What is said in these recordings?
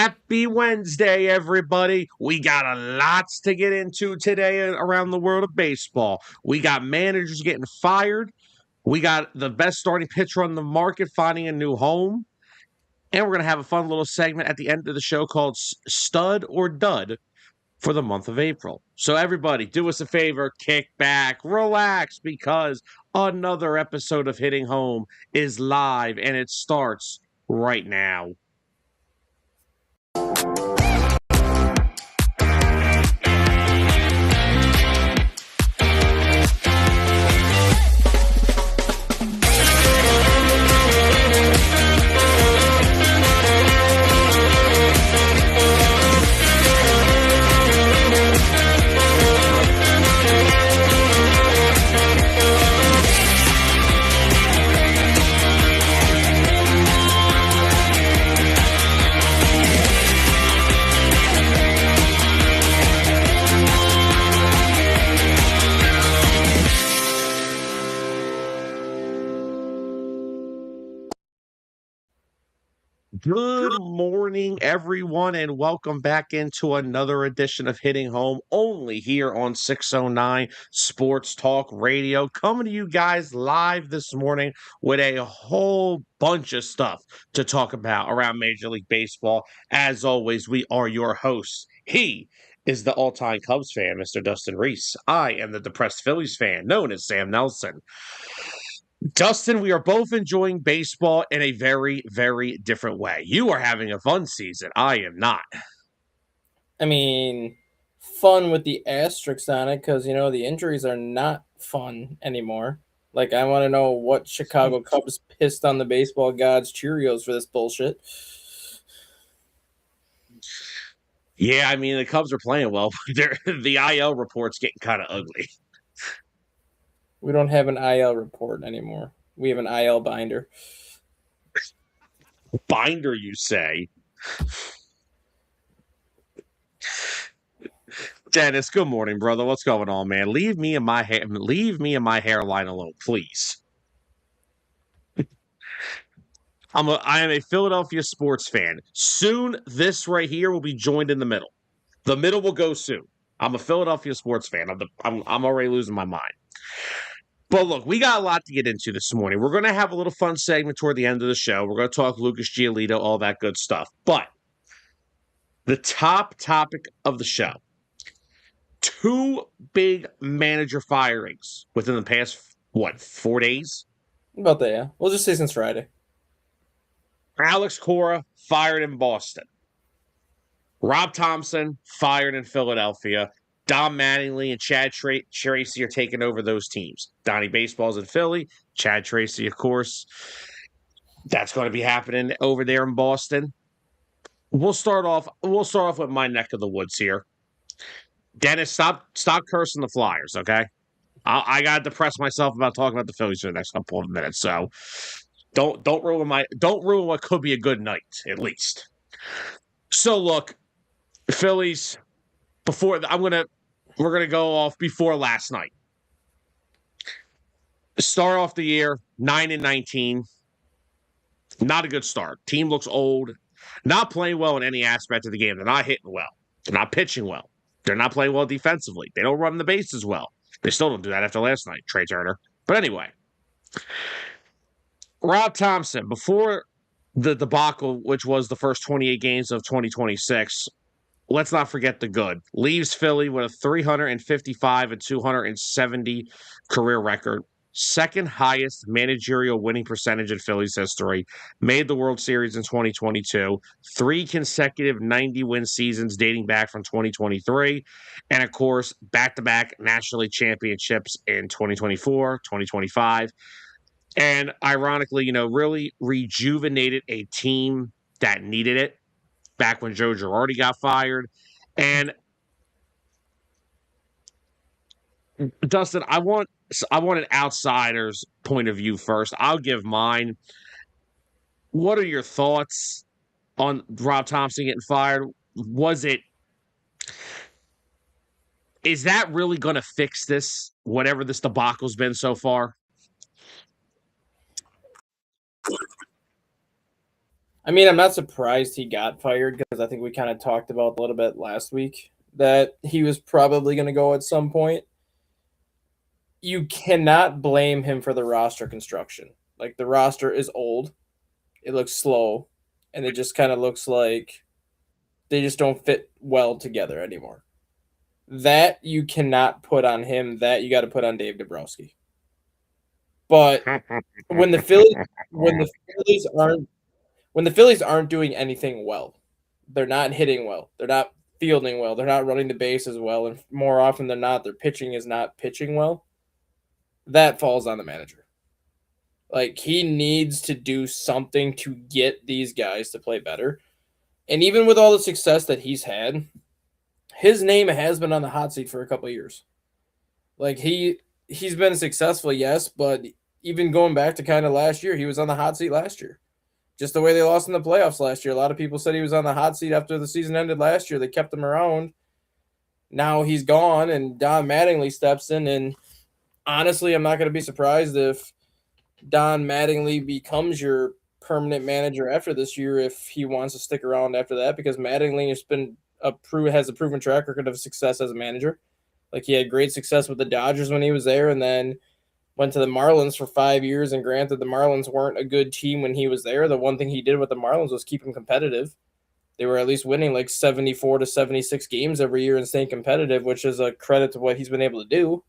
Happy Wednesday, everybody. We got a lots to get into today around the world of baseball. We got managers getting fired. We got the best starting pitcher on the market finding a new home. And we're going to have a fun little segment at the end of the show called Stud or Dud for the month of April. So everybody, do us a favor, kick back, relax, because another episode of Hitting Home is live and it starts right now. Good morning, everyone, and welcome back into another edition of Hitting Home, only here on 609 Sports Talk Radio, coming to you guys live this morning with a whole bunch of stuff to talk about around Major League Baseball. As always, we are your hosts. He is the all-time Cubs fan, Mr. Dustin Reese. I am the depressed Phillies fan, known as Sam Nelson. Dustin, we are both enjoying baseball in a very, very different way. You are having a fun season. I am not. I mean, fun with the asterisks on it because, the injuries are not fun anymore. Like, I want to know what Chicago Cubs pissed on the baseball gods Cheerios for this bullshit. Yeah, I mean, the Cubs are playing well. The IL report's getting kind of ugly. We don't have an IL report anymore. We have an IL binder. Binder, you say? Dennis, good morning, brother. What's going on, man? Leave me and my hairline alone, please. I am a Philadelphia sports fan. Soon, this right here will be joined in the middle. The middle will go soon. I'm a Philadelphia sports fan. I'm already losing my mind. But look, we got a lot to get into this morning. We're going to have a little fun segment toward the end of the show. We're going to talk Lucas Giolito, all that good stuff. But the top topic of the show, two big manager firings within the past, 4 days? About that, yeah. We'll just say since Friday. Alex Cora fired in Boston. Rob Thompson fired in Philadelphia. Don Mattingly and Chad Tracy are taking over those teams. Donnie Baseball's in Philly. Chad Tracy, of course. That's going to be happening over there in Boston. We'll start off with my neck of the woods here. Dennis, stop cursing the Flyers, okay? I got to depress myself about talking about the Phillies for the next couple of minutes. So don't ruin what could be a good night, at least. So look, Phillies. We're gonna go off before last night. Start off the year 9-19. Not a good start. Team looks old. Not playing well in any aspect of the game. They're not hitting well. They're not pitching well. They're not playing well defensively. They don't run the bases well. They still don't do that after last night, Trey Turner. But anyway, Rob Thompson, before the debacle, which was the first 28 games of 2026. Let's not forget the good. Leaves Philly with a 355 and 270 career record. Second highest managerial winning percentage in Phillies history. Made the World Series in 2022. 3 consecutive 90-win seasons dating back from 2023. And, of course, back-to-back National League championships in 2024, 2025. And, ironically, really rejuvenated a team that needed it. Back when Joe Girardi got fired. And Dustin, I want an outsider's point of view first. I'll give mine. What are your thoughts on Rob Thompson getting fired? Is that really going to fix this, whatever this debacle's been so far? I mean, I'm not surprised he got fired because I think we kind of talked about a little bit last week that he was probably going to go at some point. You cannot blame him for the roster construction. Like, the roster is old, it looks slow, and it just kind of looks like they just don't fit well together anymore. That you cannot put on him. That you got to put on Dave Dabrowski. But when the Phillies when the Phillies aren't when the Phillies aren't doing anything well, they're not hitting well, they're not fielding well, they're not running the bases well, and more often than not, their pitching is not pitching well. That falls on the manager. Like, he needs to do something to get these guys to play better. And even with all the success that he's had, his name has been on the hot seat for a couple of years. Like, he's been successful, yes, but even going back to kind of last year, he was on the hot seat last year. Just the way they lost in the playoffs last year. A lot of people said he was on the hot seat after the season ended last year. They kept him around. Now he's gone, and Don Mattingly steps in. And honestly, I'm not going to be surprised if Don Mattingly becomes your permanent manager after this year if he wants to stick around after that, because Mattingly has a proven track record of success as a manager. Like, he had great success with the Dodgers when he was there, and then went to the Marlins for 5 years. And granted, the Marlins weren't a good team when he was there. The one thing he did with the Marlins was keep them competitive. They were at least winning like 74 to 76 games every year and staying competitive, which is a credit to what he's been able to do.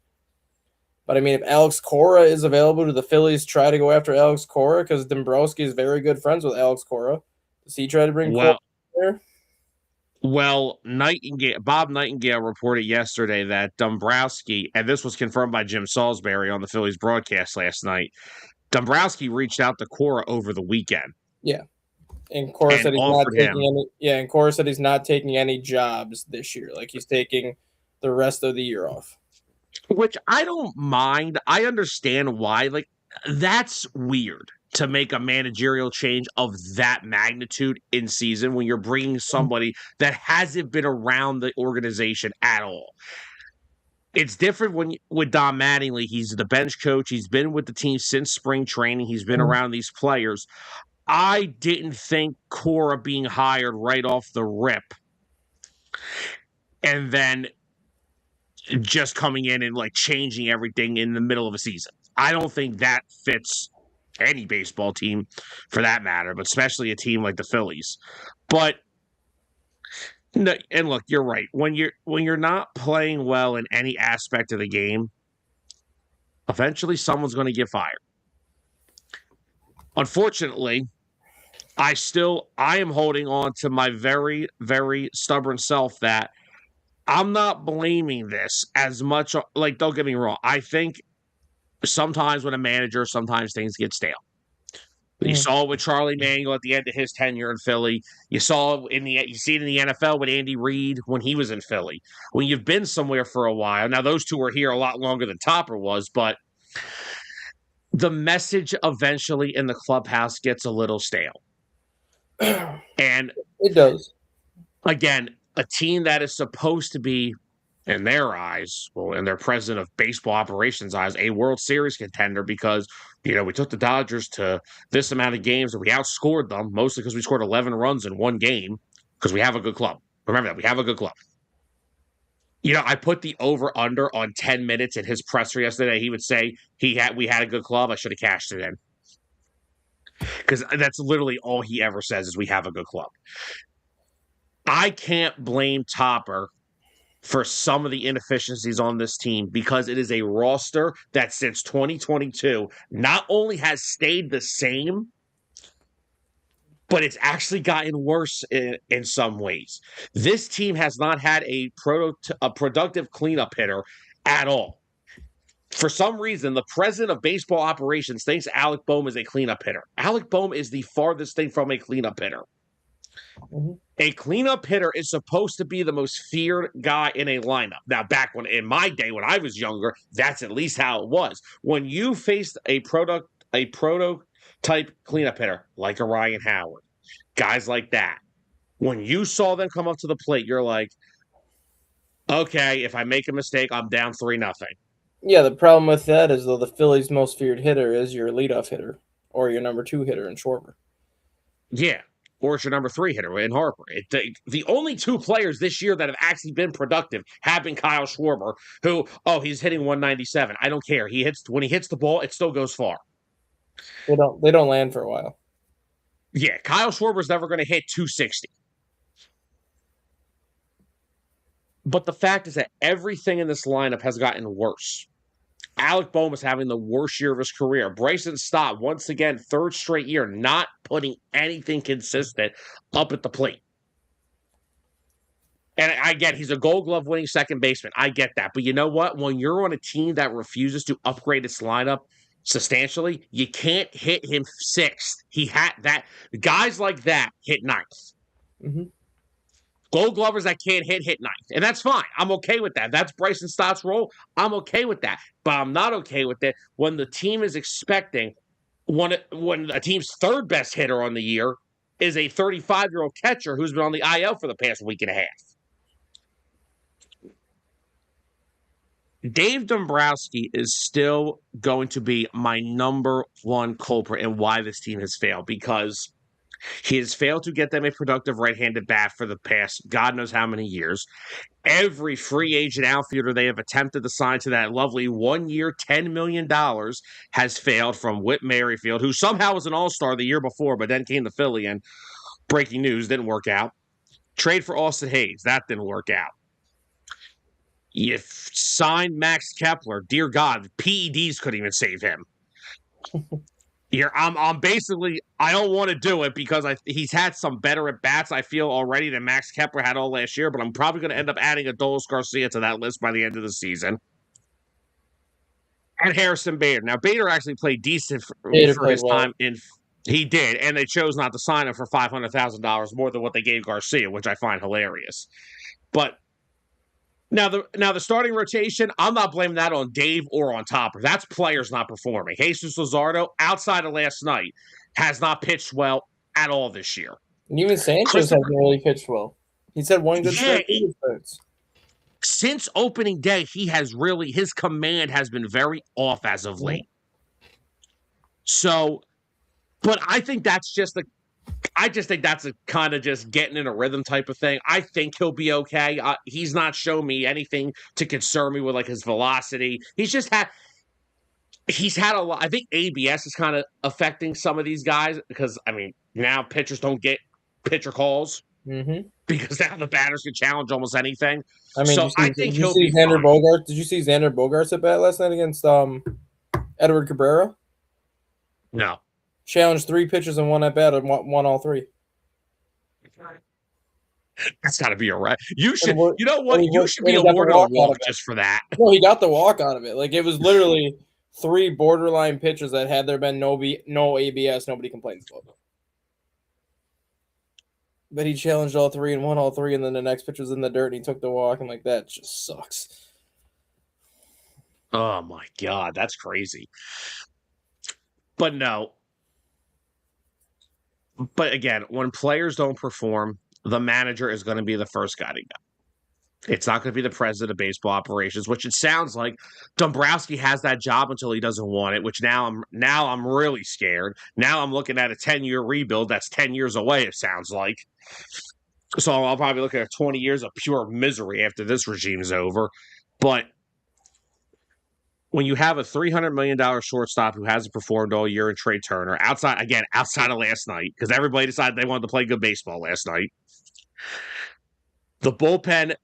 But I mean, if Alex Cora is available, do the Phillies try to go after Alex Cora? Because Dombrowski is very good friends with Alex Cora. Does he try to bring Cora Well, there? Bob Nightingale reported yesterday that Dombrowski, and this was confirmed by Jim Salisbury on the Phillies broadcast last night, Dombrowski reached out to Cora over the weekend. Yeah. And Cora And said he's not offered taking him, any. Yeah, and Cora said he's not taking any jobs this year. Like, he's taking the rest of the year off. which I don't mind. I understand why. Like, that's weird to make a managerial change of that magnitude in season when you're bringing somebody that hasn't been around the organization at all. It's different with Don Mattingly. He's the bench coach. He's been with the team since spring training. He's been around these players. I didn't think Cora being hired right off the rip and then just coming in and like changing everything in the middle of a season. I don't think that fits any baseball team for that matter, but especially a team like the Phillies. But no, and look, you're right. When you're not playing well in any aspect of the game, eventually someone's going to get fired. Unfortunately, I am holding on to my very, very stubborn self that I'm not blaming this as much. Like, don't get me wrong. I think sometimes when a manager, sometimes things get stale. You saw it with Charlie Manuel at the end of his tenure in Philly. You see it in the NFL with Andy Reid when he was in Philly. When you've been somewhere for a while, now those two were here a lot longer than Topper was, but the message eventually in the clubhouse gets a little stale. And it does. Again, a team that is supposed to be, in their eyes, well, in their president of baseball operations eyes, a World Series contender because, we took the Dodgers to this amount of games and we outscored them, mostly because we scored 11 runs in one game because we have a good club. Remember that. We have a good club. I put the over-under on 10 minutes in his presser yesterday. He would say we had a good club. I should have cashed it in. Because that's literally all he ever says is we have a good club. I can't blame Topper for some of the inefficiencies on this team because it is a roster that since 2022 not only has stayed the same, but it's actually gotten worse in some ways. This team has not had a productive cleanup hitter at all. For some reason, the president of baseball operations thinks Alec Bohm is a cleanup hitter. Alec Bohm is the farthest thing from a cleanup hitter. Mm-hmm. A cleanup hitter is supposed to be the most feared guy in a lineup. Now, in my day, when I was younger, that's at least how it was. When you faced a prototype cleanup hitter, like a Ryan Howard, guys like that, when you saw them come up to the plate, you're like, okay, if I make a mistake, I'm down 3-0. Yeah, the problem with that is, though, the Phillies' most feared hitter is your leadoff hitter or your number 2 hitter in Schwarber. Yeah. or it's your number 3 hitter in Harper. The only 2 players this year that have actually been productive have been Kyle Schwarber, who, he's hitting 197. I don't care. When he hits the ball, it still goes far. They don't land for a while. Yeah, Kyle Schwarber's never going to hit 260. But the fact is that everything in this lineup has gotten worse. Alec Bohm is having the worst year of his career. Bryson Stott, once again, 3rd straight year, not putting anything consistent up at the plate. And I get he's a Gold Glove winning second baseman. I get that. But you know what? When you're on a team that refuses to upgrade its lineup substantially, you can't hit him 6th. He had that. Guys like that hit 9th. Mm-hmm. Gold Glovers that can't hit 9th. And that's fine. I'm okay with that. That's Bryson Stott's role. I'm okay with that. But I'm not okay with it when the team is expecting when a team's 3rd best hitter on the year is a 35-year-old catcher who's been on the IL for the past week and a half. Dave Dombrowski is still going to be my number 1 culprit in why this team has failed, because he has failed to get them a productive right-handed bat for the past God knows how many years. Every free agent outfielder they have attempted to sign to that lovely 1-year, $10 million has failed, from Whit Merrifield, who somehow was an all-star the year before, but then came to Philly and, breaking news, didn't work out. Trade for Austin Hayes. That didn't work out. You signed Max Kepler. Dear God, PEDs couldn't even save him. I'm basically, I don't want to do it because he's had some better at bats, I feel, already than Max Kepler had all last year, but I'm probably going to end up adding Adolis Garcia to that list by the end of the season. And Harrison Bader. Now, Bader actually played decent for his time in. He did, and they chose not to sign him for $500,000 more than what they gave Garcia, which I find hilarious. But Now the starting rotation, I'm not blaming that on Dave or on Topper. That's players not performing. Jesus Luzardo, outside of last night, has not pitched well at all this year. And even Sanchez hasn't really pitched well. He's had one good start. Since opening day, his command has been very off as of late. So, but I think that's just a kind of just getting in a rhythm type of thing. I think he'll be okay. He's not shown me anything to concern me with, like, his velocity. He's had a lot. I think ABS is kind of affecting some of these guys because, I mean, now pitchers don't get pitcher calls because now the batters can challenge almost anything. I mean, so I think he'll be Xander fine. Bogaerts? Did you see Xander Bogaerts at bat last night against Edward Cabrera? No. Challenged 3 pitches and 1 at bat and won all 3. That's got to be a right. You should. You know what? You should be awarded a walk just for that. No, he got the walk out of it. Like, it was literally 3 borderline pitches that had there been no ABS, nobody complains about it. But he challenged all 3 and won all 3, and then the next pitch was in the dirt, and he took the walk, and, like, that just sucks. Oh my God, that's crazy. But no. But again, when players don't perform, the manager is going to be the first guy to go. It's not going to be the president of baseball operations, which it sounds like Dombrowski has that job until he doesn't want it, which now I'm really scared. Now I'm looking at a 10-year rebuild that's 10 years away, it sounds like. So I'll probably look at 20 years of pure misery after this regime is over. But when you have a $300 million shortstop who hasn't performed all year in Trey Turner, outside of last night, because everybody decided they wanted to play good baseball last night, the bullpen,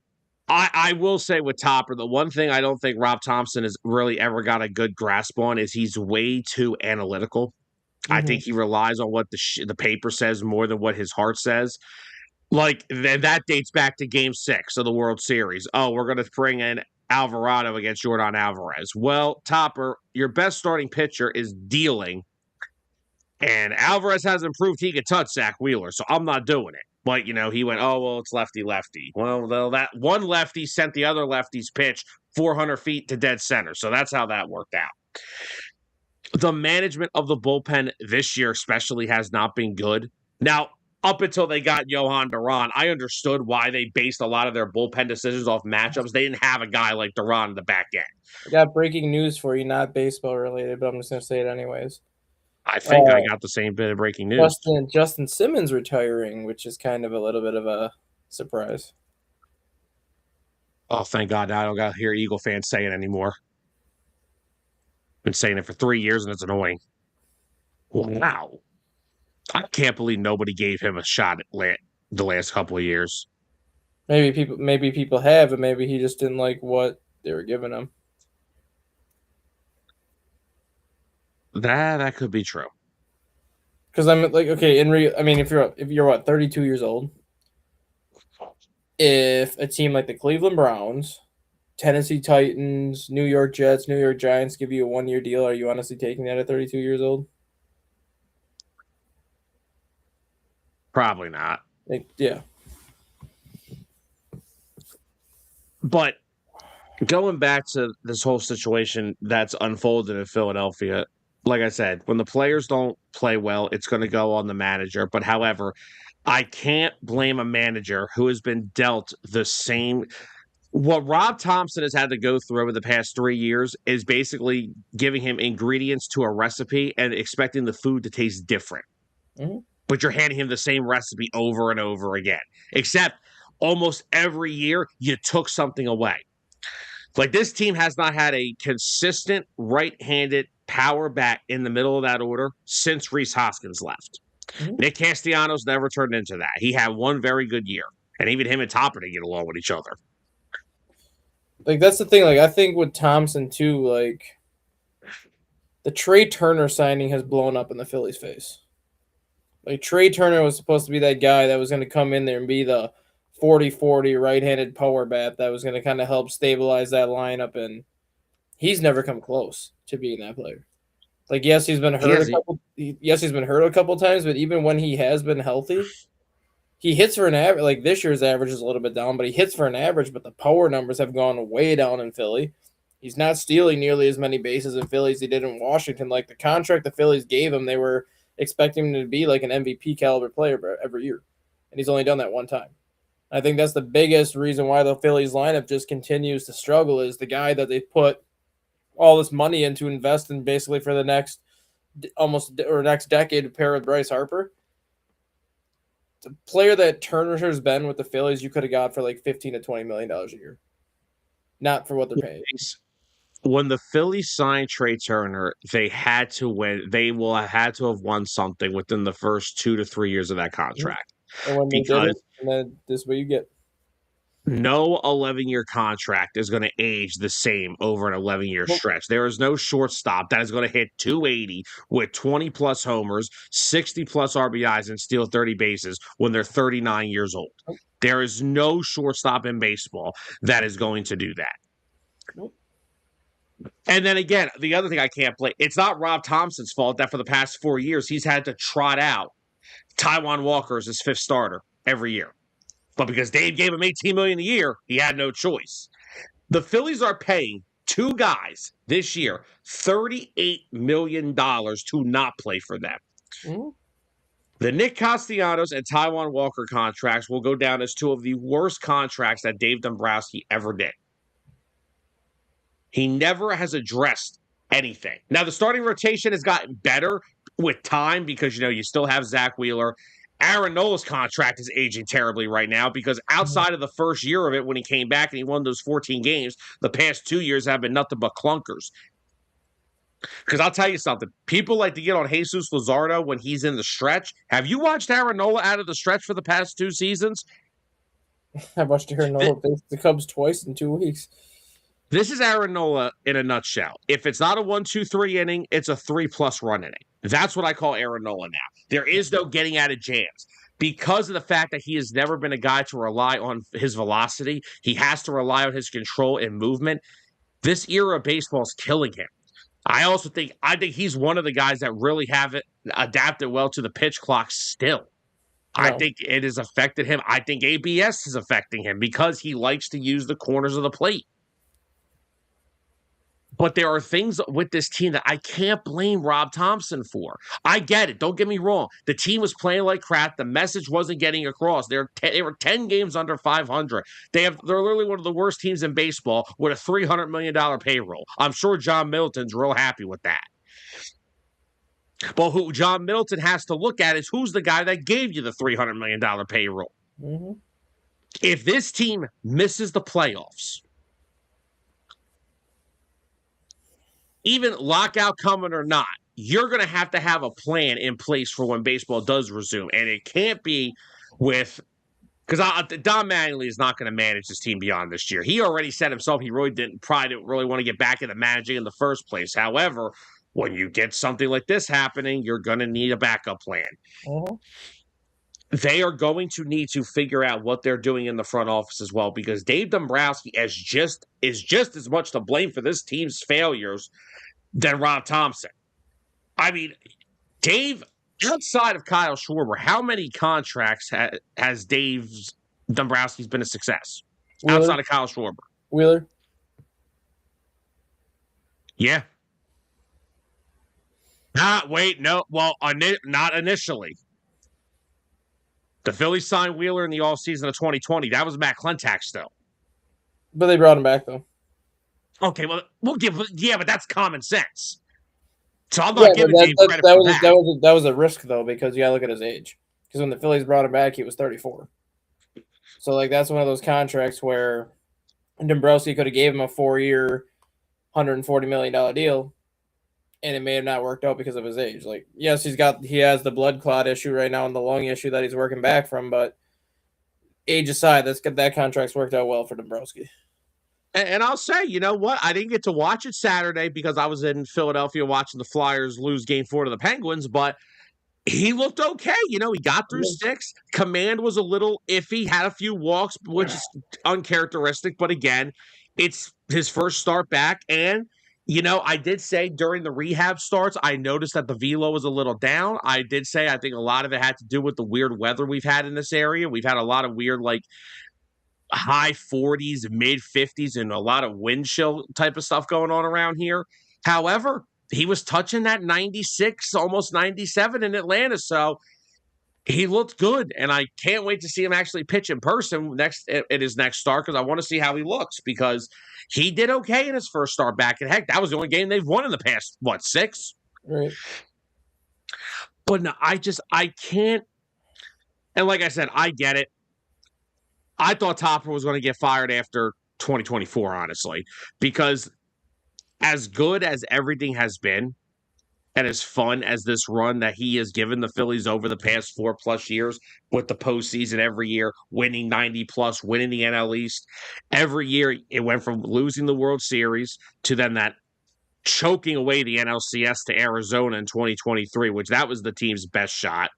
I will say with Topper, the one thing I don't think Rob Thompson has really ever got a good grasp on is he's way too analytical. I think he relies on what the paper says more than what his heart says. Like, that dates back to Game 6 of the World Series. Oh, we're going to bring in Alvarado against Jordan Alvarez. Well, Topper, your best starting pitcher is dealing, and Alvarez hasn't proved he can touch Zach Wheeler, so I'm not doing it. But, he went, oh, well, it's lefty-lefty. Well, that one lefty sent the other lefty's pitch 400 feet to dead center, so that's how that worked out. The management of the bullpen this year especially has not been good. Now, up until they got Johan Duran, I understood why they based a lot of their bullpen decisions off matchups. They didn't have a guy like Duran in the back end. I got breaking news for you, not baseball related, but I'm just going to say it anyways. I think I Uh, got the same bit of breaking news. Justin Simmons retiring, which is kind of a little bit of a surprise. Oh, thank God I don't got to hear Eagle fans say it anymore. Been saying it for 3 years and it's annoying. Wow. I can't believe nobody gave him a shot at the last couple of years. Maybe people have, and maybe he just didn't like what they were giving him. That could be true. Because I'm like, okay, I mean, if you're what 32 years old, if a team like the Cleveland Browns, Tennessee Titans, New York Jets, New York Giants give you a 1 year deal, are you honestly taking that at 32 years old? Probably not. Like, yeah. But going back to this whole situation that's unfolded in Philadelphia, like I said, when the players don't play well, it's going to go on the manager. But however, I can't blame a manager who has been dealt the same. What Rob Thompson has had to go through over the past 3 years is basically giving him ingredients to a recipe and expecting the food to taste different. Mm-hmm. But you're handing him the same recipe over and over again, except almost every year you took something away. Like this team has not had a consistent right-handed power bat in the middle of that order since Rhys Hoskins left. Mm-hmm. Nick Castellanos never turned into that. He had one very good year, and even him and Topper didn't get along with each other. Like that's the thing. Like I think with Thompson too, like the Trey Turner signing has blown up in the Phillies' face. Like Trey Turner was supposed to be that guy that was going to come in there and be the 40-40 right-handed power bat that was going to kind of help stabilize that lineup, and he's never come close to being that player. Like yes, he's been hurt he's been hurt a couple times, but even when he has been healthy, he hits for an average. Like this year's average is a little bit down, but he hits for an average. But the power numbers have gone way down in Philly. He's not stealing nearly as many bases in Philly as he did in Washington. Like the contract the Phillies gave him, they were expecting him to be like an MVP caliber player every year, and he's only done that one time. I think that's the biggest reason why the Phillies lineup just continues to struggle is the guy that they put all this money into invest in basically for the next next decade to pair with Bryce Harper. The player that Turner has been with the Phillies, you could have got for like $15 to $20 million a year, not for what they're paying. When the Phillies signed Trey Turner, they had to win. They will have had to have won something within the first 2 to 3 years of that contract. And when they did it, Because and then this is what you get. no 11-year contract is going to age the same over an 11-year stretch. There is no shortstop that is going to hit 280 with 20-plus homers, 60-plus RBIs, and steal 30 bases when they're 39 years old. There is no shortstop in baseball that is going to do that. Nope. And then again, the other thing I can't blame, it's not Rob Thompson's fault that for the past 4 years he's had to trot out Taijuan Walker as his fifth starter every year. But because Dave gave him $18 million a year, he had no choice. The Phillies are paying two guys this year $38 million to not play for them. Mm-hmm. The Nick Castellanos and Taijuan Walker contracts will go down as two of the worst contracts that Dave Dombrowski ever did. He never has addressed anything. Now, the starting rotation has gotten better with time because, you still have Zach Wheeler. Aaron Nola's contract is aging terribly right now because outside of the first year of it when he came back and he won those 14 games, the past 2 years have been nothing but clunkers. Because I'll tell you something. People like to get on Jesus Luzardo when he's in the stretch. Have you watched Aaron Nola out of the stretch for the past 2 seasons? I watched Aaron Nola face the Cubs twice in 2 weeks. This is Aaron Nola in a nutshell. If it's not a 1-2-3 inning, it's a 3+ run inning. That's what I call Aaron Nola now. There is no getting out of jams. Because of the fact that he has never been a guy to rely on his velocity, he has to rely on his control and movement. This era of baseball is killing him. I think he's one of the guys that really haven't adapted well to the pitch clock still. No. I think it has affected him. I think ABS is affecting him because he likes to use the corners of the plate. But there are things with this team that I can't blame Rob Thompson for. I get it. Don't get me wrong. The team was playing like crap. The message wasn't getting across. They were 10 games under 500. They're literally one of the worst teams in baseball with a $300 million payroll. I'm sure John Middleton's real happy with that. But who John Middleton has to look at is who's the guy that gave you the $300 million payroll. Mm-hmm. If this team misses the playoffs, even lockout coming or not, you're going to have a plan in place for when baseball does resume. And it can't be with because Don Mattingly is not going to manage this team beyond this year. He already said himself he probably didn't really want to get back into managing in the first place. However, when you get something like this happening, you're going to need a backup plan. Mm-hmm. They are going to need to figure out what they're doing in the front office as well, because Dave Dombrowski is just as much to blame for this team's failures than Rob Thompson. I mean, Dave, outside of Kyle Schwarber, how many contracts has Dave Dombrowski's been a success? Wheeler. Outside of Kyle Schwarber? Wheeler. Yeah. Not initially. The Phillies signed Wheeler in the offseason of 2020. That was Matt Klentak still. But they brought him back, though. Okay, well, but that's common sense. So I'm not giving Dave credit for that. That was a risk, though, because you got to look at his age. Because when the Phillies brought him back, he was 34. So, that's one of those contracts where Dombrowski could have gave him a 4-year, $140 million deal, and it may have not worked out because of his age. Yes, he has the blood clot issue right now and the lung issue that he's working back from, but age aside, that contract's worked out well for Dombrowski. And I'll say, you know what? I didn't get to watch it Saturday because I was in Philadelphia watching the Flyers lose Game 4 to the Penguins, but he looked okay. He got through 6. Command was a little iffy, had a few walks, which is uncharacteristic. But again, it's his first start back. And, I did say during the rehab starts, I noticed that the velo was a little down. I did say I think a lot of it had to do with the weird weather we've had in this area. We've had a lot of weird, high 40s, mid 50s, and a lot of wind chill type of stuff going on around here. However, he was touching that 96, almost 97 in Atlanta. So he looked good. And I can't wait to see him actually pitch in person at his next start, because I want to see how he looks, because he did okay in his first start back. And heck, that was the only game they've won in the past, 6? Right. But no, I can't. And like I said, I get it. I thought Topper was going to get fired after 2024, honestly, because as good as everything has been and as fun as this run that he has given the Phillies over the past 4+ years with the postseason every year, winning 90+, winning the NL East, every year it went from losing the World Series to then that choking away the NLCS to Arizona in 2023, which that was the team's best shot.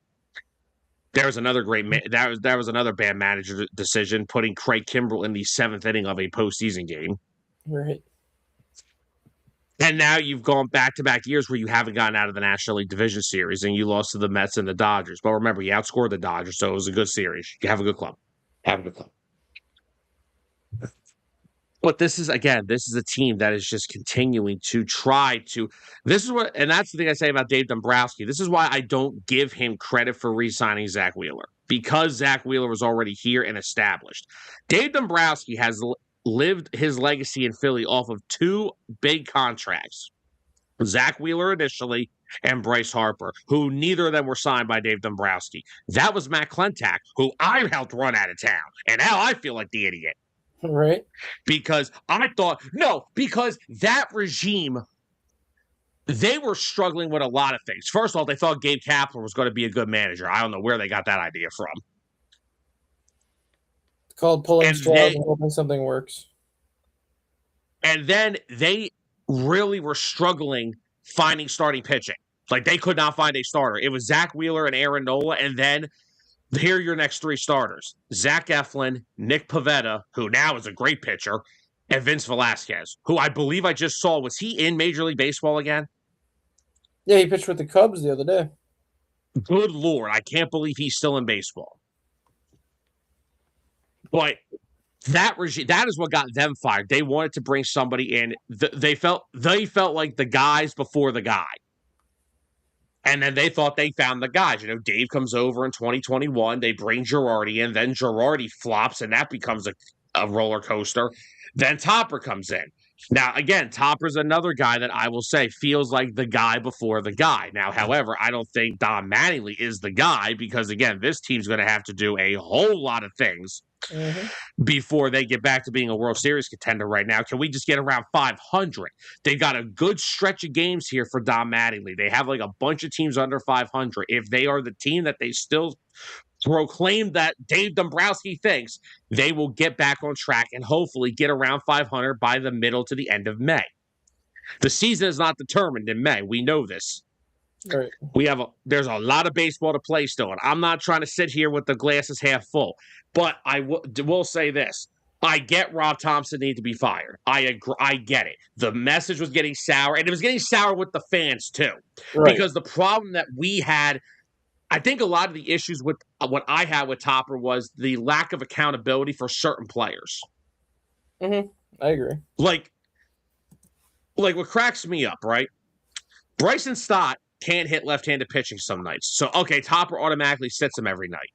There was another that was another bad manager decision, putting Craig Kimbrell in the 7th inning of a postseason game. Right. And now you've gone back-to-back years where you haven't gotten out of the National League Division Series, and you lost to the Mets and the Dodgers. But remember, you outscored the Dodgers, so it was a good series. You have a good club. But this is a team that is just continuing to try to. And that's the thing I say about Dave Dombrowski. This is why I don't give him credit for re-signing Zach Wheeler, because Zach Wheeler was already here and established. Dave Dombrowski has lived his legacy in Philly off of 2 big contracts. Zach Wheeler initially and Bryce Harper, who neither of them were signed by Dave Dombrowski. That was Matt Klentak, who I helped run out of town. And now I feel like the idiot. Right. Because because that regime, they were struggling with a lot of things. First of all, they thought Gabe Kapler was going to be a good manager. I don't know where they got that idea from. It's called pulling straws and hoping something works. And then they really were struggling finding starting pitching. They could not find a starter. It was Zach Wheeler and Aaron Nola, and then here are your next 3 starters: Zach Eflin, Nick Pivetta, who now is a great pitcher, and Vince Velasquez, who I believe I just saw. Was he in Major League Baseball again? Yeah, he pitched with the Cubs the other day. Good Lord, I can't believe he's still in baseball. But that is what got them fired. They wanted to bring somebody in. They felt like the guys before the guy. And then they thought they found the guys. Dave comes over in 2021. They bring Girardi in. Then Girardi flops, and that becomes a roller coaster. Then Topper comes in. Now, again, Topper's another guy that I will say feels like the guy before the guy. Now, however, I don't think Don Mattingly is the guy because, again, this team's going to have to do a whole lot of things before they get back to being a World Series contender right now. Can we just get around 500? They got a good stretch of games here for Don Mattingly. They have like a bunch of teams under 500. If they are the team that they still proclaim that Dave Dombrowski thinks, they will get back on track and hopefully get around 500 by the middle to the end of May. The season is not determined in May. We know this. Right. There's a lot of baseball to play still, and I'm not trying to sit here with the glasses half full, but I will say this. I get Rob Thompson need to be fired. I agree. I get it. The message was getting sour, and it was getting sour with the fans too. Right. Because the problem that we had, I think a lot of the issues with what I had with Topper was the lack of accountability for certain players. I agree. Like what cracks me up, right? Bryson Stott can't hit left-handed pitching some nights. So, okay, Topper automatically sits him every night.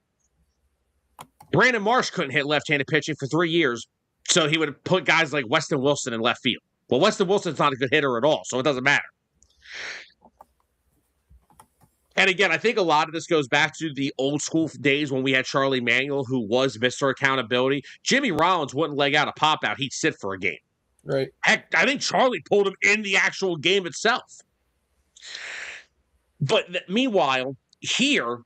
Brandon Marsh couldn't hit left-handed pitching for 3 years, so he would put guys like Weston Wilson in left field. Well, Weston Wilson's not a good hitter at all, so it doesn't matter. And again, I think a lot of this goes back to the old school days when we had Charlie Manuel, who was Mr. Accountability. Jimmy Rollins wouldn't leg out a pop-out. He'd sit for a game. Right. Heck, I think Charlie pulled him in the actual game itself. But meanwhile, here,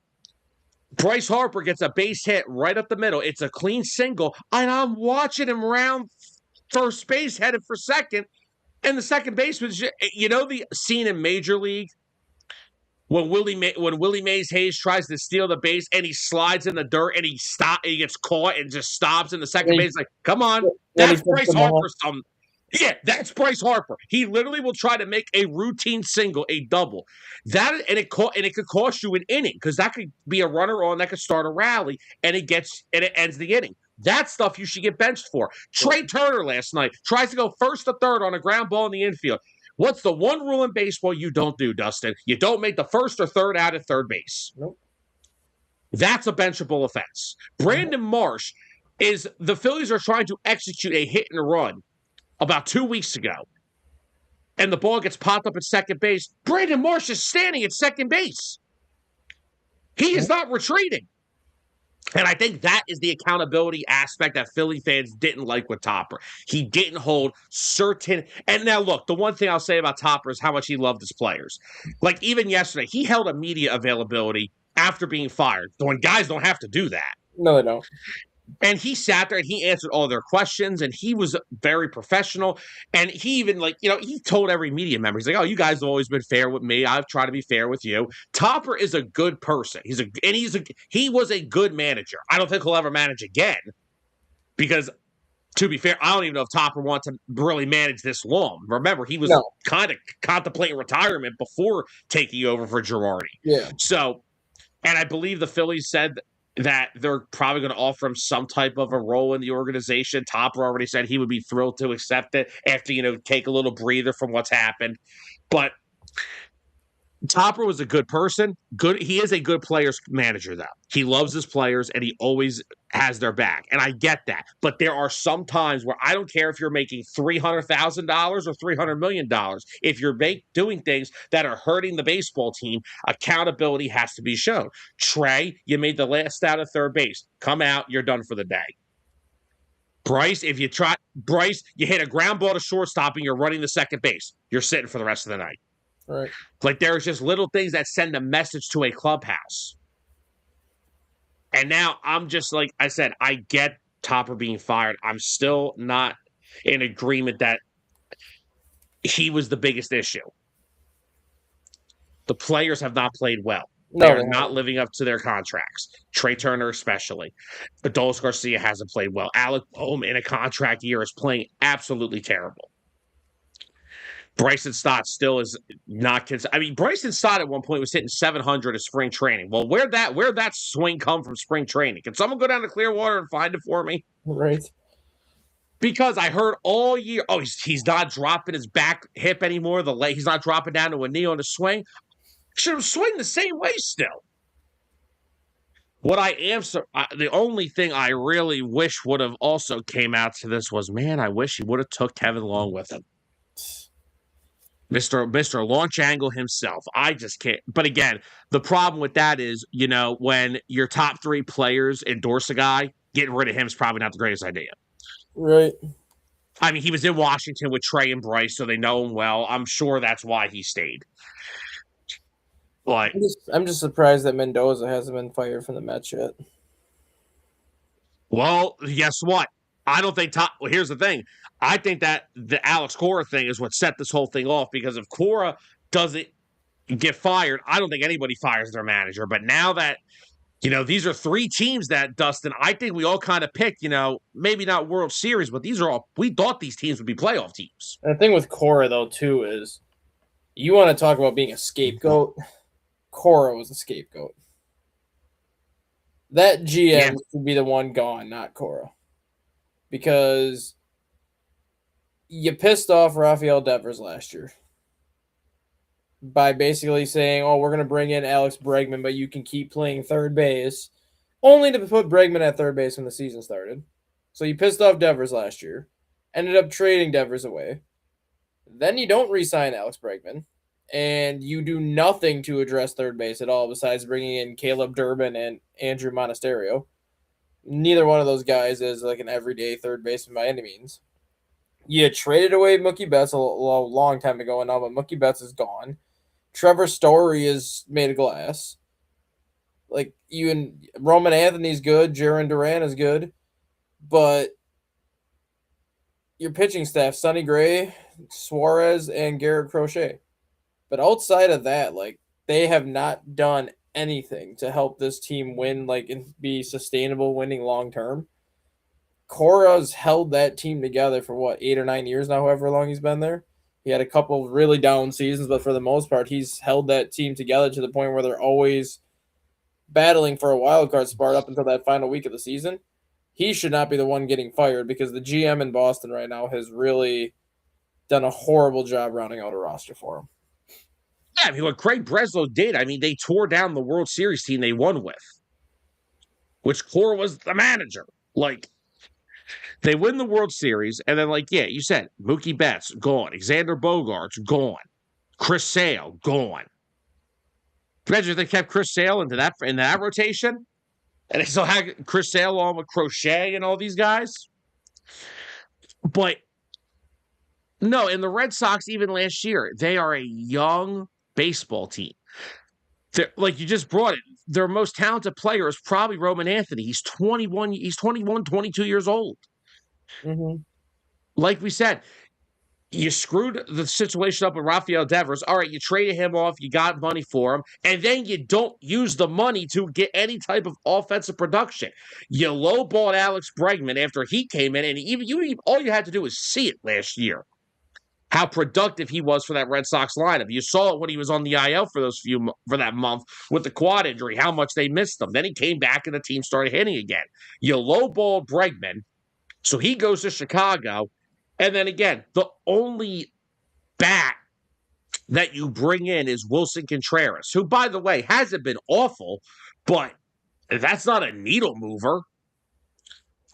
Bryce Harper gets a base hit right up the middle. It's a clean single, and I'm watching him round first base, headed for second, and the second baseman, you know the scene in Major League when Willie Mays Hayes tries to steal the base and he slides in the dirt and he gets caught and just stops in the second base like, come on, that's Bryce Harper. Yeah, that's Bryce Harper. He literally will try to make a routine single, a double. It could cost you an inning because that could be a runner on that could start a rally and it ends the inning. That stuff you should get benched for. Trey Turner last night tries to go first to third on a ground ball in the infield. What's the one rule in baseball you don't do, Dustin? You don't make the first or third out at third base. Nope. That's a benchable offense. Brandon Marsh the Phillies are trying to execute a hit and run about 2 weeks ago, and the ball gets popped up at second base. Brandon Marsh is standing at second base. He is not retreating. And I think that is the accountability aspect that Philly fans didn't like with Topper. He didn't hold certain. And now, look, the one thing I'll say about Topper is how much he loved his players. Like, even yesterday, he held a media availability after being fired, when guys don't have to do that. No, they don't. And he sat there and he answered all their questions, and he was very professional. And he even, he told every media member, he's like, oh, you guys have always been fair with me. I've tried to be fair with you. Topper is a good person. He was a good manager. I don't think he'll ever manage again because, to be fair, I don't even know if Topper wants to really manage this long. Remember, he was kind of contemplating retirement before taking over for Girardi. Yeah. So, and I believe the Phillies said that they're probably going to offer him some type of a role in the organization. Topper already said he would be thrilled to accept it after, take a little breather from what's happened. But Topper was a good person. He is a good players manager, though. He loves his players, and he always has their back. And I get that. But there are some times where I don't care if you're making $300,000 or $300 million. If you're doing things that are hurting the baseball team, accountability has to be shown. Trey, you made the last out of third base. Come out. You're done for the day. Bryce, you hit a ground ball to shortstop and you're running the second base. You're sitting for the rest of the night. Right. Like, there's just little things that send a message to a clubhouse. And now I'm just, like I said, I get Topper being fired. I'm still not in agreement that he was the biggest issue. The players have not played well. They're not living up to their contracts. Trey Turner especially. Adolis Garcia hasn't played well. Alec Bohm in a contract year is playing absolutely terrible. Bryson Stott still is not. Bryson Stott at one point was hitting 700 at spring training. Well, where'd that swing come from spring training? Can someone go down to Clearwater and find it for me? Right. Because I heard all year, he's not dropping his back hip anymore. He's not dropping down to a knee on the swing. Should have swung the same way still. What I am the only thing I really wish would have also came out to this was, man, I wish he would have took Kevin Long with him. Mr. Launch Angle himself. I just can't. But again, the problem with that is, when your top three players endorse a guy, getting rid of him is probably not the greatest idea. Right. I mean, he was in Washington with Trey and Bryce, so they know him well. I'm sure that's why he stayed. Like, I'm just surprised that Mendoza hasn't been fired from the Mets yet. well, guess what? I don't think well, here's the thing. I think that the Alex Cora thing is what set this whole thing off, because if Cora doesn't get fired, I don't think anybody fires their manager. But now that, these are three teams that, Dustin, I think we all kind of picked, maybe not World Series, but we thought these teams would be playoff teams. And the thing with Cora, though, too, is you want to talk about being a scapegoat. Cora was a scapegoat. That GM should be the one gone, not Cora. Because you pissed off Rafael Devers last year by basically saying, oh, we're going to bring in Alex Bregman, but you can keep playing third base, only to put Bregman at third base when the season started. So you pissed off Devers last year, ended up trading Devers away. Then you don't re-sign Alex Bregman, and you do nothing to address third base at all besides bringing in Caleb Durbin and Andrew Monasterio. Neither one of those guys is like an everyday third baseman by any means. You traded away Mookie Betts a long time ago now, but Mookie Betts is gone. Trevor Story is made of glass. Like, you and Roman Anthony's good, Jaron Duran is good, but your pitching staff, Sonny Gray, Suarez, and Garrett Crochet. But outside of that, like, they have not done anything to help this team win, like, and be sustainable winning long term. Cora's held that team together for 8 or 9 years now, however long he's been there. He had a couple really down seasons, but for the most part, he's held that team together to the point where they're always battling for a wild card spot up until that final week of the season. He should not be the one getting fired, because the GM in Boston right now has really done a horrible job rounding out a roster for him. Yeah, I mean, what Craig Breslow did, I mean, they tore down the World Series team they won with, which Cora was the manager. Like, they win the World Series, and then, like, yeah, you said, Mookie Betts, gone. Xander Bogaerts, gone. Chris Sale, gone. Imagine if they kept Chris Sale in that rotation, and they still had Chris Sale on with Crochet and all these guys. But no, and the Red Sox, even last year, they are a young baseball team. Like you just brought it, their most talented player is probably Roman Anthony. He's 21, 22 years old. Mm-hmm. Like we said, you screwed the situation up with Rafael Devers. All right, you traded him off, you got money for him, and then you don't use the money to get any type of offensive production. You lowballed Alex Bregman after he came in, and all you had to do was see it last year, how productive he was for that Red Sox lineup. You saw it when he was on the IL for that month with the quad injury, how much they missed him. Then he came back and the team started hitting again. You lowballed Bregman, so he goes to Chicago. And then again, the only bat that you bring in is Wilson Contreras, who, by the way, hasn't been awful, but that's not a needle mover.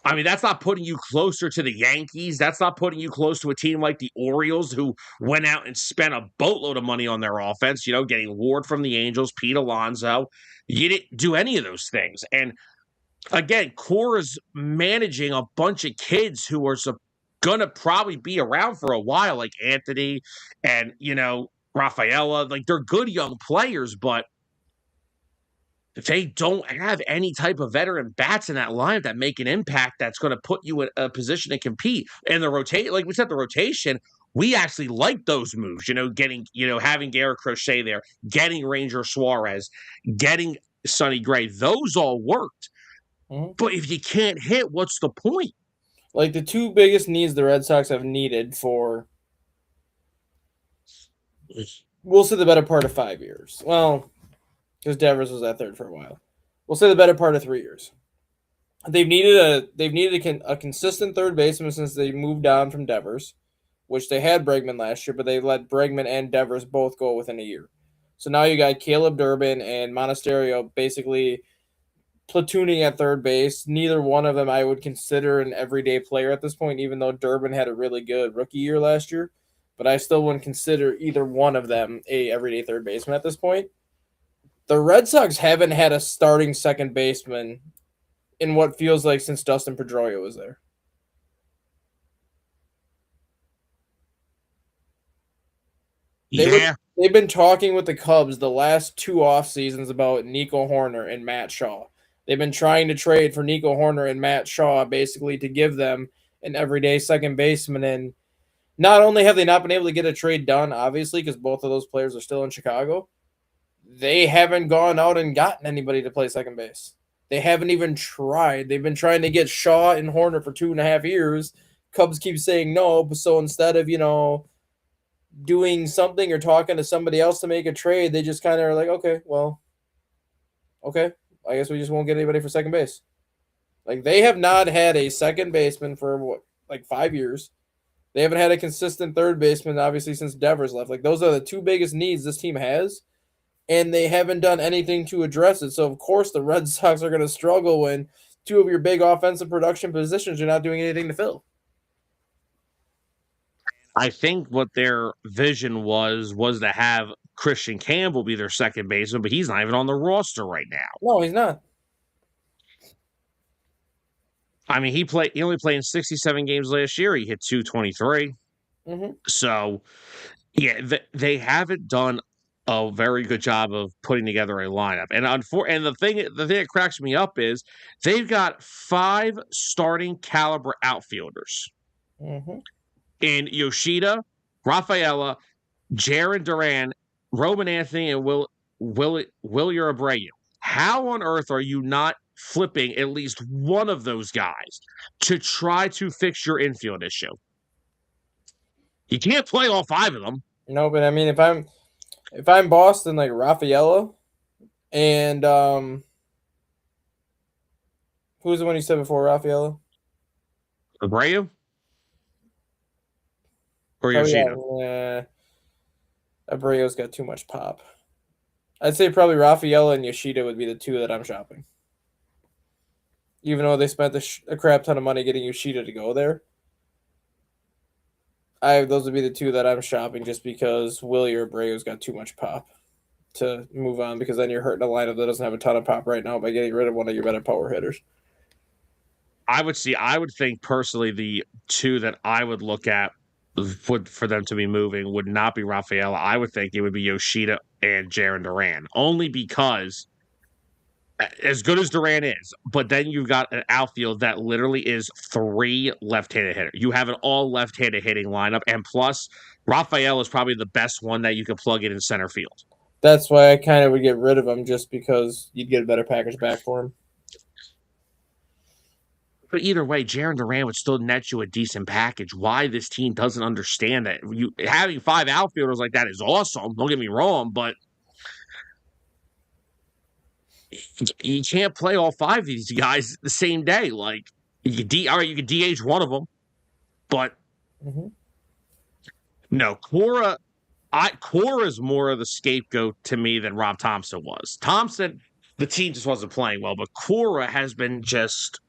I mean, that's not putting you closer to the Yankees. That's not putting you close to a team like the Orioles, who went out and spent a boatload of money on their offense, getting Ward from the Angels, Pete Alonso. You didn't do any of those things. And again, Cora's managing a bunch of kids who are going to probably be around for a while, like Anthony and, Rafaela. Like, they're good young players, but they don't have any type of veteran bats in that lineup that make an impact that's going to put you in a position to compete. And like we said, the rotation, we actually like those moves, having Garrett Crochet there, getting Ranger Suarez, getting Sonny Gray. Those all worked. Mm-hmm. But if you can't hit, what's the point? Like, the two biggest needs the Red Sox have needed for, we'll say, the better part of 5 years. Well, because Devers was at third for a while. We'll say the better part of 3 years. They've needed a consistent third baseman since they moved on from Devers, which they had Bregman last year, but they let Bregman and Devers both go within a year. So now you got Caleb Durbin and Monasterio basically platooning at third base. Neither one of them I would consider an everyday player at this point, even though Durbin had a really good rookie year last year. But I still wouldn't consider either one of them a everyday third baseman at this point. The Red Sox haven't had a starting second baseman in what feels like since Dustin Pedroia was there. They've been talking with the Cubs the last 2 off seasons about Nico Hoerner and Matt Shaw. They've been trying to trade for Nico Hoerner and Matt Shaw basically to give them an everyday second baseman. And not only have they not been able to get a trade done, obviously, because both of those players are still in Chicago, they haven't gone out and gotten anybody to play second base. They haven't even tried. They've been trying to get Shaw and Hoerner for 2.5 years. Cubs keep saying no, so instead of, doing something or talking to somebody else to make a trade, they just kind of are like, okay, I guess we just won't get anybody for second base. Like, they have not had a second baseman for 5 years. They haven't had a consistent third baseman, obviously, since Devers left. Like, those are the 2 biggest needs this team has, and they haven't done anything to address it. So, of course, the Red Sox are going to struggle when 2 of your big offensive production positions are not doing anything to fill. I think what their vision was to have Christian Campbell be their second baseman, but he's not even on the roster right now. No, he's not. I mean, he only played in 67 games last year. He hit 223. Mm-hmm. So, yeah, they haven't done a very good job of putting together a lineup. And the thing that cracks me up is they've got 5 starting caliber outfielders. Mm-hmm. In Yoshida, Rafaela, Jarren Duran, Roman Anthony, and Wilyer Abreu. How on earth are you not flipping at least one of those guys to try to fix your infield issue? You can't play all 5 of them. No, but I mean, if I'm Boston, like Rafaela and who's the one you said before Rafaela? Abreu? Or Yoshida? Yeah. Abreu's got too much pop. I'd say probably Rafaela and Yoshida would be the 2 that I'm shopping. Even though they spent a crap ton of money getting Yoshida to go there, those would be the 2 that I'm shopping just because Wilyer Abreu's got too much pop to move on, because then you're hurting a lineup that doesn't have a ton of pop right now by getting rid of one of your better power hitters. I would think personally the 2 that I would look at for them to be moving would not be Rafaela. I would think it would be Yoshida and Jarren Duran, only because as good as Duran is, but then you've got an outfield that literally is 3 left-handed hitters. You have an all left-handed hitting lineup, and plus Rafael is probably the best one that you could plug in center field. That's why I kind of would get rid of him, just because you'd get a better package back for him. But either way, Jarren Duran would still net you a decent package. Why this team doesn't understand that having 5 outfielders like that is awesome. Don't get me wrong, but you can't play all 5 of these guys the same day. Like you could DH one of them, but no, Cora is more of the scapegoat to me than Rob Thompson was. Thompson, the team just wasn't playing well, but Cora has been just.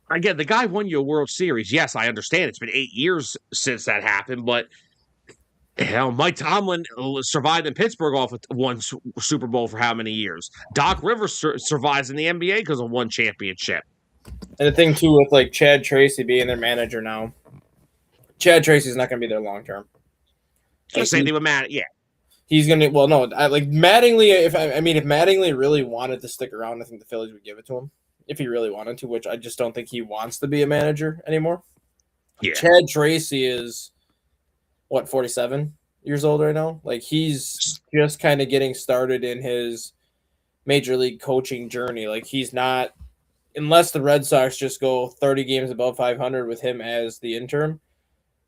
Again, the guy won you a World Series. Yes, I understand. It's been 8 years since that happened, but Mike Tomlin survived in Pittsburgh off with 1 Super Bowl for how many years? Doc Rivers survives in the NBA because of 1 championship. And the thing, too, with Chad Tracy being their manager now, Chad Tracy's not going to be there long term. Same thing with Matt. Yeah. He's going to – well, no. Mattingly, if Mattingly really wanted to stick around, I think the Phillies would give it to him. If he really wanted to, which I just don't think he wants to be a manager anymore. Yeah. Chad Tracy is, 47 years old right now? He's just kind of getting started in his major league coaching journey. He's not, unless the Red Sox just go 30 games above 500 with him as the interim,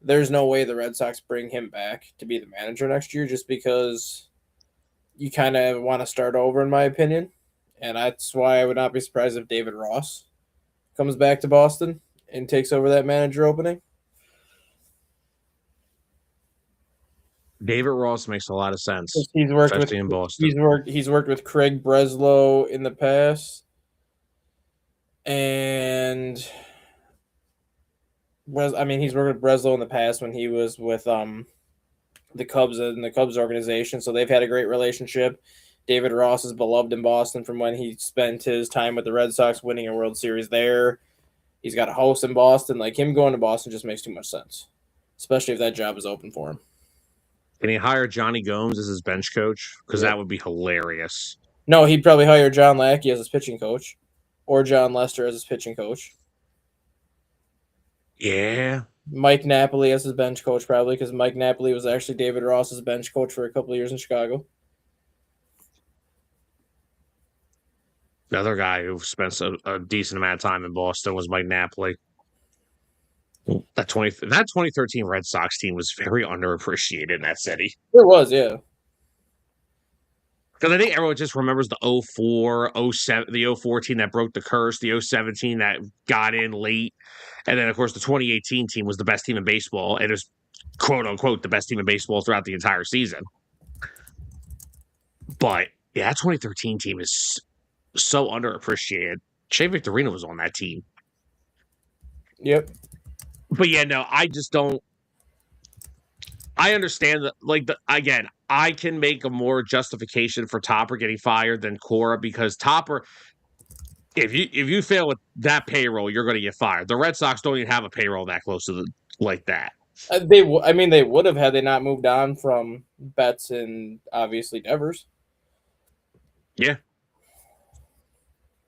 there's no way the Red Sox bring him back to be the manager next year, just because you kind of want to start over, in my opinion. And that's why I would not be surprised if David Ross comes back to Boston and takes over that manager opening. David Ross makes a lot of sense, He's worked with especially in Boston. he's worked with Craig Breslow in the past, and he's worked with Breslow in the past when he was with the Cubs and the Cubs organization, so they've had a great relationship. David Ross is beloved in Boston from when he spent his time with the Red Sox, winning a World Series there. He's got a house in Boston. Like, him going to Boston just makes too much sense, especially if that job is open for him. Can he hire Johnny Gomes as his bench coach? Because that would be hilarious. No, he'd probably hire John Lackey as his pitching coach, or John Lester as his pitching coach. Yeah. Mike Napoli as his bench coach, probably, because Mike Napoli was actually David Ross's bench coach for a couple of years in Chicago. Another guy who spent a decent amount of time in Boston was Mike Napoli. That 2013 Red Sox team was very underappreciated in that city. It was, yeah. Because I think everyone just remembers the 04, 07, the 04 team that broke the curse, the 07 team that got in late. And then, of course, the 2018 team was the best team in baseball. And it was, quote unquote, the best team in baseball throughout the entire season. But, yeah, that 2013 team is so underappreciated. Shea Victorino was on that team. Yep. But, yeah, no, I just don't. I understand that, like, again, I can make a more justification for Topper getting fired than Cora, because Topper, if you fail with that payroll, you're going to get fired. The Red Sox don't even have a payroll that close to like that. They would have had they not moved on from Betts and obviously Devers. Yeah.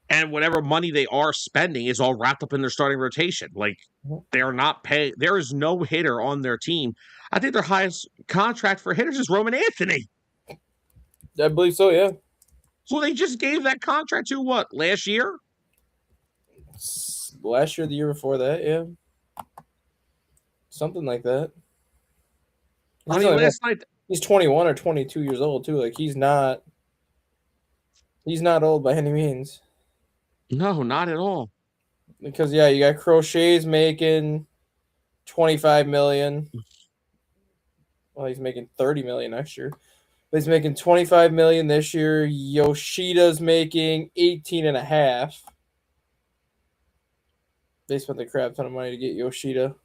And whatever money they are spending is all wrapped up in their starting rotation. Like, they're not paying. There is no hitter on their team. I think their highest contract for hitters is Roman Anthony. I believe so, yeah. So they just gave that contract to what, last year? Last year, the year before that, yeah. Something like that. I mean, last night he's 21 or 22 years old too. Like, he's not old by any means. No, not at all. Because yeah, you got Crochet's making $25 million. Well, he's making $30 million next year. But he's making $25 million this year. Yoshida's making 18.5. They spent a crap ton of money to get Yoshida.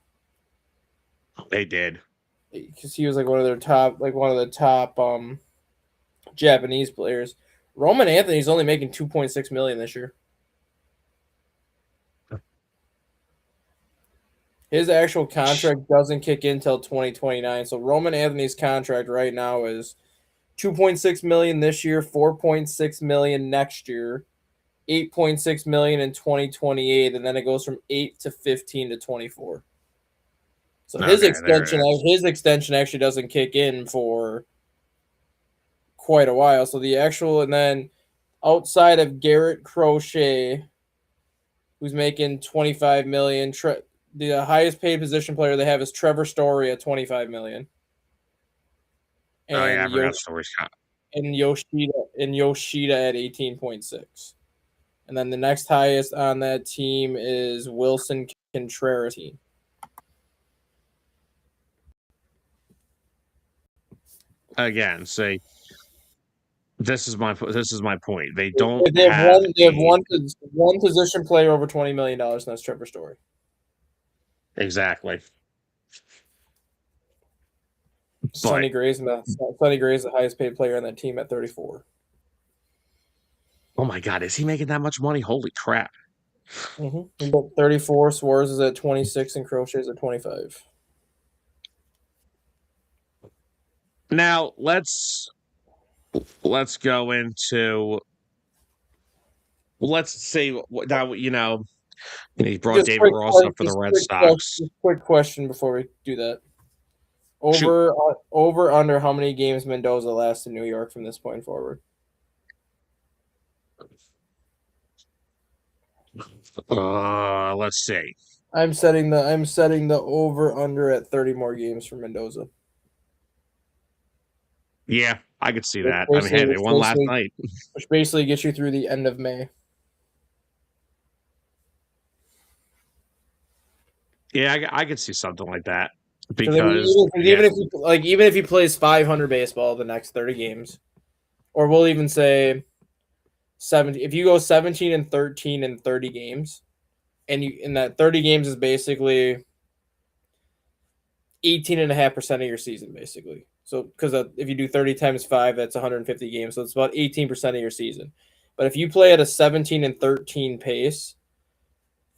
They did. Because he was like one of the top Japanese players. Roman Anthony's only making $2.6 million this year. His actual contract doesn't kick in until 2029. So Roman Anthony's contract right now is $2.6 million this year, $4.6 million next year, $8.6 million in 2028, and then it goes from 8 to 15 to 24. So his extension actually doesn't kick in for quite a while. So and then outside of Garrett Crochet, who's making $25 million, the highest paid position player they have is Trevor Story at $25 million. And I forgot Story's and Yoshida at 18.6. And then the next highest on that team is Wilson Contreras. Again, say this is my point. They have one position player over $20 million, and that's Trevor Story. Exactly. Sonny Gray's the highest paid player on that team at 34. Oh my God, is he making that much money? Holy crap! Mm-hmm. 34. Suarez is at 26, and Crochet's at 25. Now let's go into. Let's say now he brought David Ross up for the Red Sox. Quick question before we do that. Over under how many games Mendoza lasts in New York from this point forward? Let's see. I'm setting the over under at 30 more games for Mendoza. Yeah, I could see that. I mean, hey, they won last night, which basically gets you through the end of May. Yeah, I could see something like that. because even if he plays 500 baseball the next 30 games, or we'll even say 70. If you go 17 and 13 in 30 games, and that 30 games is basically 18.5% of your season, basically. So because if you do 30 times 5, that's 150 games. So it's about 18% of your season. But if you play at a 17 and 13 pace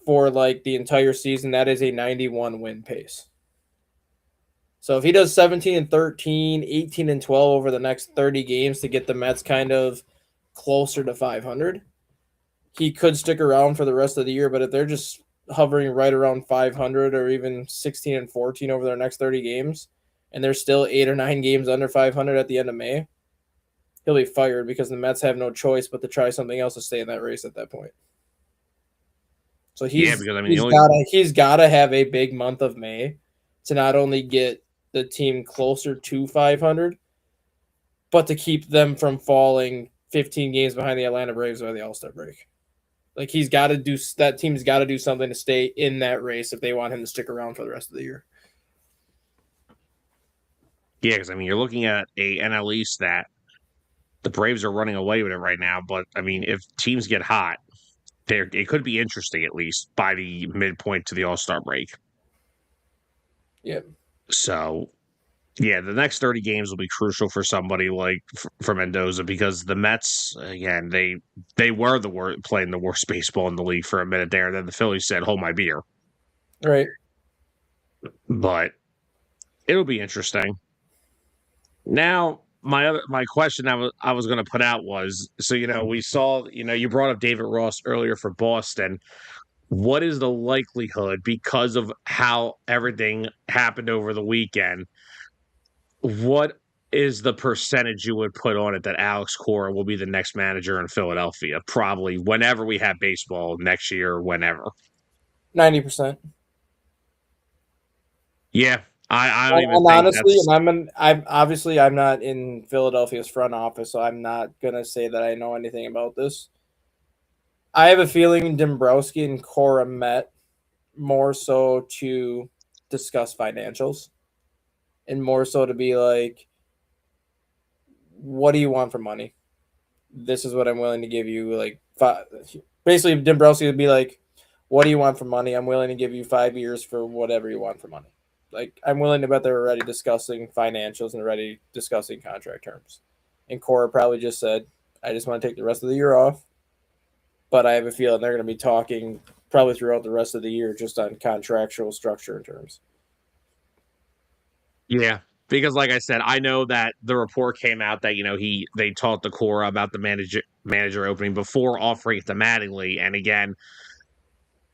for like the entire season, that is a 91 win pace. So if he does 17 and 13, 18 and 12 over the next 30 games to get the Mets kind of closer to 500, he could stick around for the rest of the year. But if they're just hovering right around 500 or even 16 and 14 over their next 30 games, and they're still 8 or 9 games under 500 at the end of May, he'll be fired because the Mets have no choice but to try something else to stay in that race at that point. So he's got to have a big month of May to not only get the team closer to 500, but to keep them from falling 15 games behind the Atlanta Braves by the All-Star break. Like that team's got to do something to stay in that race if they want him to stick around for the rest of the year. Yeah, because you're looking at a NL East that the Braves are running away with it right now. But if teams get hot, it could be interesting at least by the midpoint to the All-Star break. Yeah. So, yeah, the next 30 games will be crucial for somebody like for Mendoza because the Mets, again, they were playing the worst baseball in the league for a minute there. And then the Phillies said, "Hold my beer." Right. But it'll be interesting. Now, my question I was going to put out was, so we saw, you brought up David Ross earlier for Boston. What is the likelihood, because of how everything happened over the weekend, what is the percentage you would put on it that Alex Cora will be the next manager in Philadelphia? Probably whenever we have baseball next year, whenever. 90%. Yeah, I don't even think honestly, that's... I'm not in Philadelphia's front office, so I'm not gonna say that I know anything about this. I have a feeling Dombrowski and Cora met more so to discuss financials and more so to be like, what do you want for money? This is what I'm willing to give you. Like, basically, Dombrowski would be like, what do you want for money? I'm willing to give you 5 years for whatever you want for money. Like, I'm willing to bet they're already discussing financials and already discussing contract terms. And Cora probably just said, I just want to take the rest of the year off. But I have a feeling they're going to be talking probably throughout the rest of the year just on contractual structure and terms. Yeah, because like I said, I know that the report came out that they talked to Cora about the manager opening before offering it to Mattingly, and again,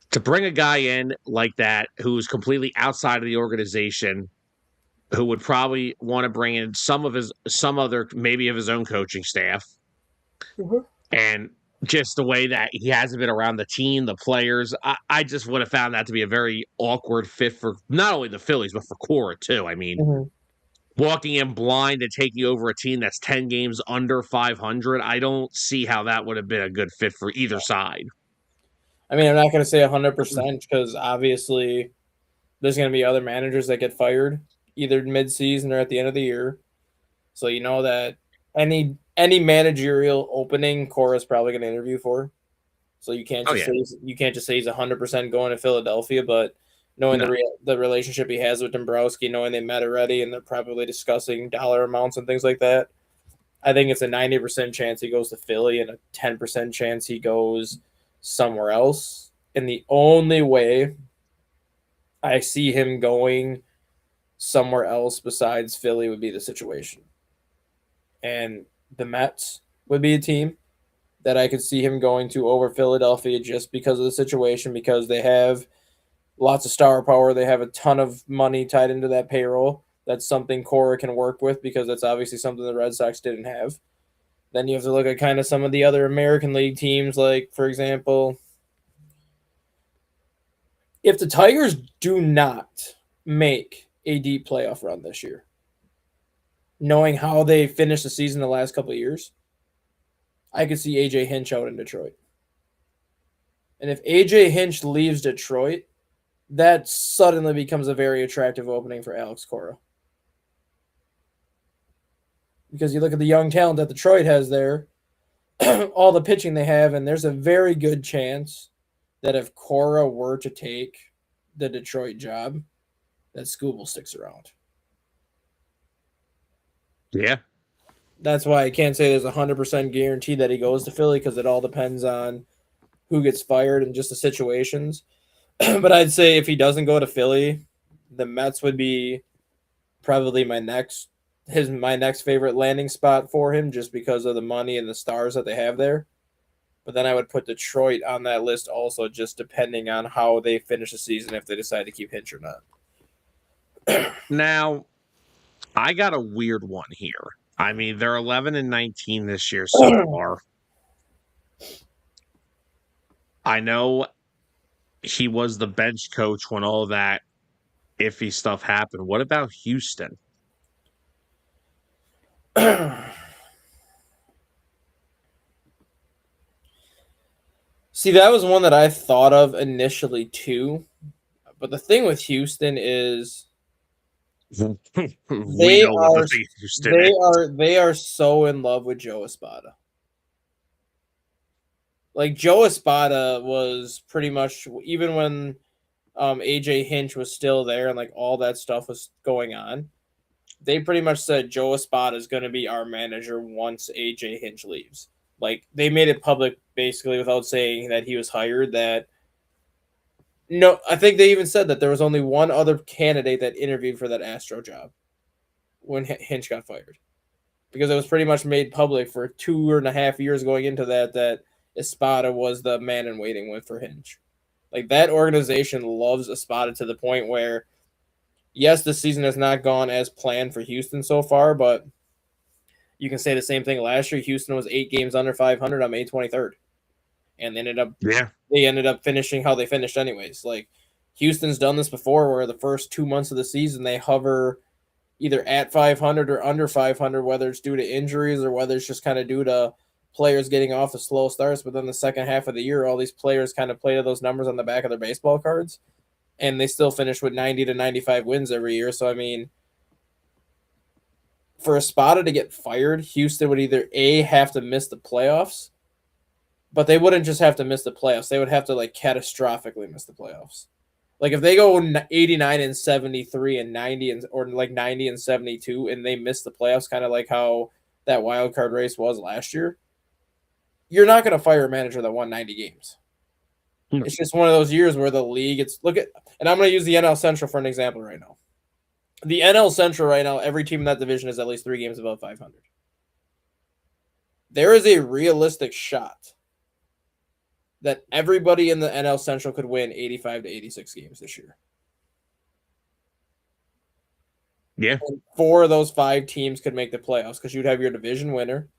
to bring a guy in like that who's completely outside of the organization, who would probably want to bring in some other maybe of his own coaching staff, and just the way that he hasn't been around the team, the players, I just would have found that to be a very awkward fit for not only the Phillies but for Cora too. Walking in blind and taking over a team that's 10 games under 500, I don't see how that would have been a good fit for either side. I'm not going to say 100% because obviously there's going to be other managers that get fired either mid-season or at the end of the year. So you know that any managerial opening, Cora's probably going to interview for. So you can't just say he's 100% going to Philadelphia, but knowing the relationship he has with Dombrowski, knowing they met already and they're probably discussing dollar amounts and things like that, I think it's a 90% chance he goes to Philly and a 10% chance he goes somewhere else. And the only way I see him going somewhere else besides Philly would be the situation. And the Mets would be a team that I could see him going to over Philadelphia just because of the situation, because they have lots of star power. They have a ton of money tied into that payroll. That's something Cora can work with because that's obviously something the Red Sox didn't have. Then you have to look at kind of some of the other American League teams, like, for example, if the Tigers do not make a deep playoff run this year, knowing how they finished the season the last couple of years, I could see AJ Hinch out in Detroit. And if AJ Hinch leaves Detroit, that suddenly becomes a very attractive opening for Alex Cora. Because you look at the young talent that Detroit has there, all the pitching they have, and there's a very good chance that if Cora were to take the Detroit job, that Scooble sticks around. Yeah. That's why I can't say there's a 100% guarantee that he goes to Philly because it all depends on who gets fired and just the situations. But I'd say if he doesn't go to Philly, the Mets would be probably my next favorite landing spot for him just because of the money and the stars that they have there. But then I would put Detroit on that list also, just depending on how they finish the season if they decide to keep Hinch or not. Now, I got a weird one here. I mean, they're 11-19 this year so far. I know he was the bench coach when all that iffy stuff happened. What about Houston? See, that was one that I thought of initially too. But the thing with Houston is We know what the thing Houston is. they are so in love with Joe Espada. Like Joe Espada was pretty much even when AJ Hinch was still there and like all that stuff was going on. They pretty much said Joe Espada is going to be our manager once AJ Hinch leaves. Like they made it public basically without saying that he was hired. That no, I think they even said that there was only one other candidate that interviewed for that Astro job when Hinch got fired, because it was pretty much made public for 2.5 years going into that Espada was the man in waiting with for Hinch. Like that organization loves Espada to the point where, yes, the season has not gone as planned for Houston so far, but you can say the same thing. Last year, Houston was 8 games under 500 on May 23rd, and they ended up finishing how they finished anyways. Like Houston's done this before, where the first 2 months of the season they hover either at 500 or under 500, whether it's due to injuries or whether it's just kind of due to players getting off the slow starts. But then the second half of the year, all these players kind of play to those numbers on the back of their baseball cards, and they still finish with 90 to 95 wins every year. So, I mean, for Espada to get fired, Houston would either A, have to miss the playoffs, but they wouldn't just have to miss the playoffs. They would have to like catastrophically miss the playoffs. Like if they go 89-73 and 90 or like 90-72 and they miss the playoffs, kind of like how that wild card race was last year, you're not going to fire a manager that won 90 games. No. It's just one of those years where the league, and I'm going to use the NL Central for an example right now. The NL Central right now, every team in that division is at least 3 games above 500. There is a realistic shot that everybody in the NL Central could win 85 to 86 games this year. Yeah. And 4 of those 5 teams could make the playoffs because you'd have your division winner,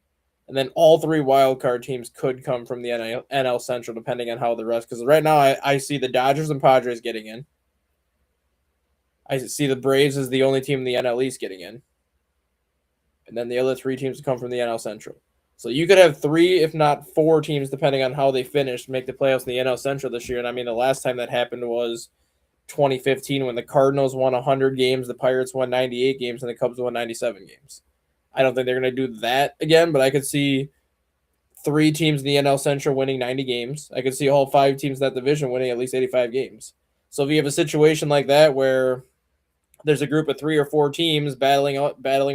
and then all 3 wild card teams could come from the NL Central depending on how the rest. Because right now I see the Dodgers and Padres getting in. I see the Braves as the only team in the NL East getting in. And then the other 3 teams come from the NL Central. So you could have 3, if not 4 teams, depending on how they finish, make the playoffs in the NL Central this year. And I mean, the last time that happened was 2015 when the Cardinals won 100 games, the Pirates won 98 games, and the Cubs won 97 games. I don't think they're going to do that again, but I could see 3 teams in the NL Central winning 90 games. I could see all 5 teams in that division winning at least 85 games. So if you have a situation like that where there's a group of 3 or 4 teams battling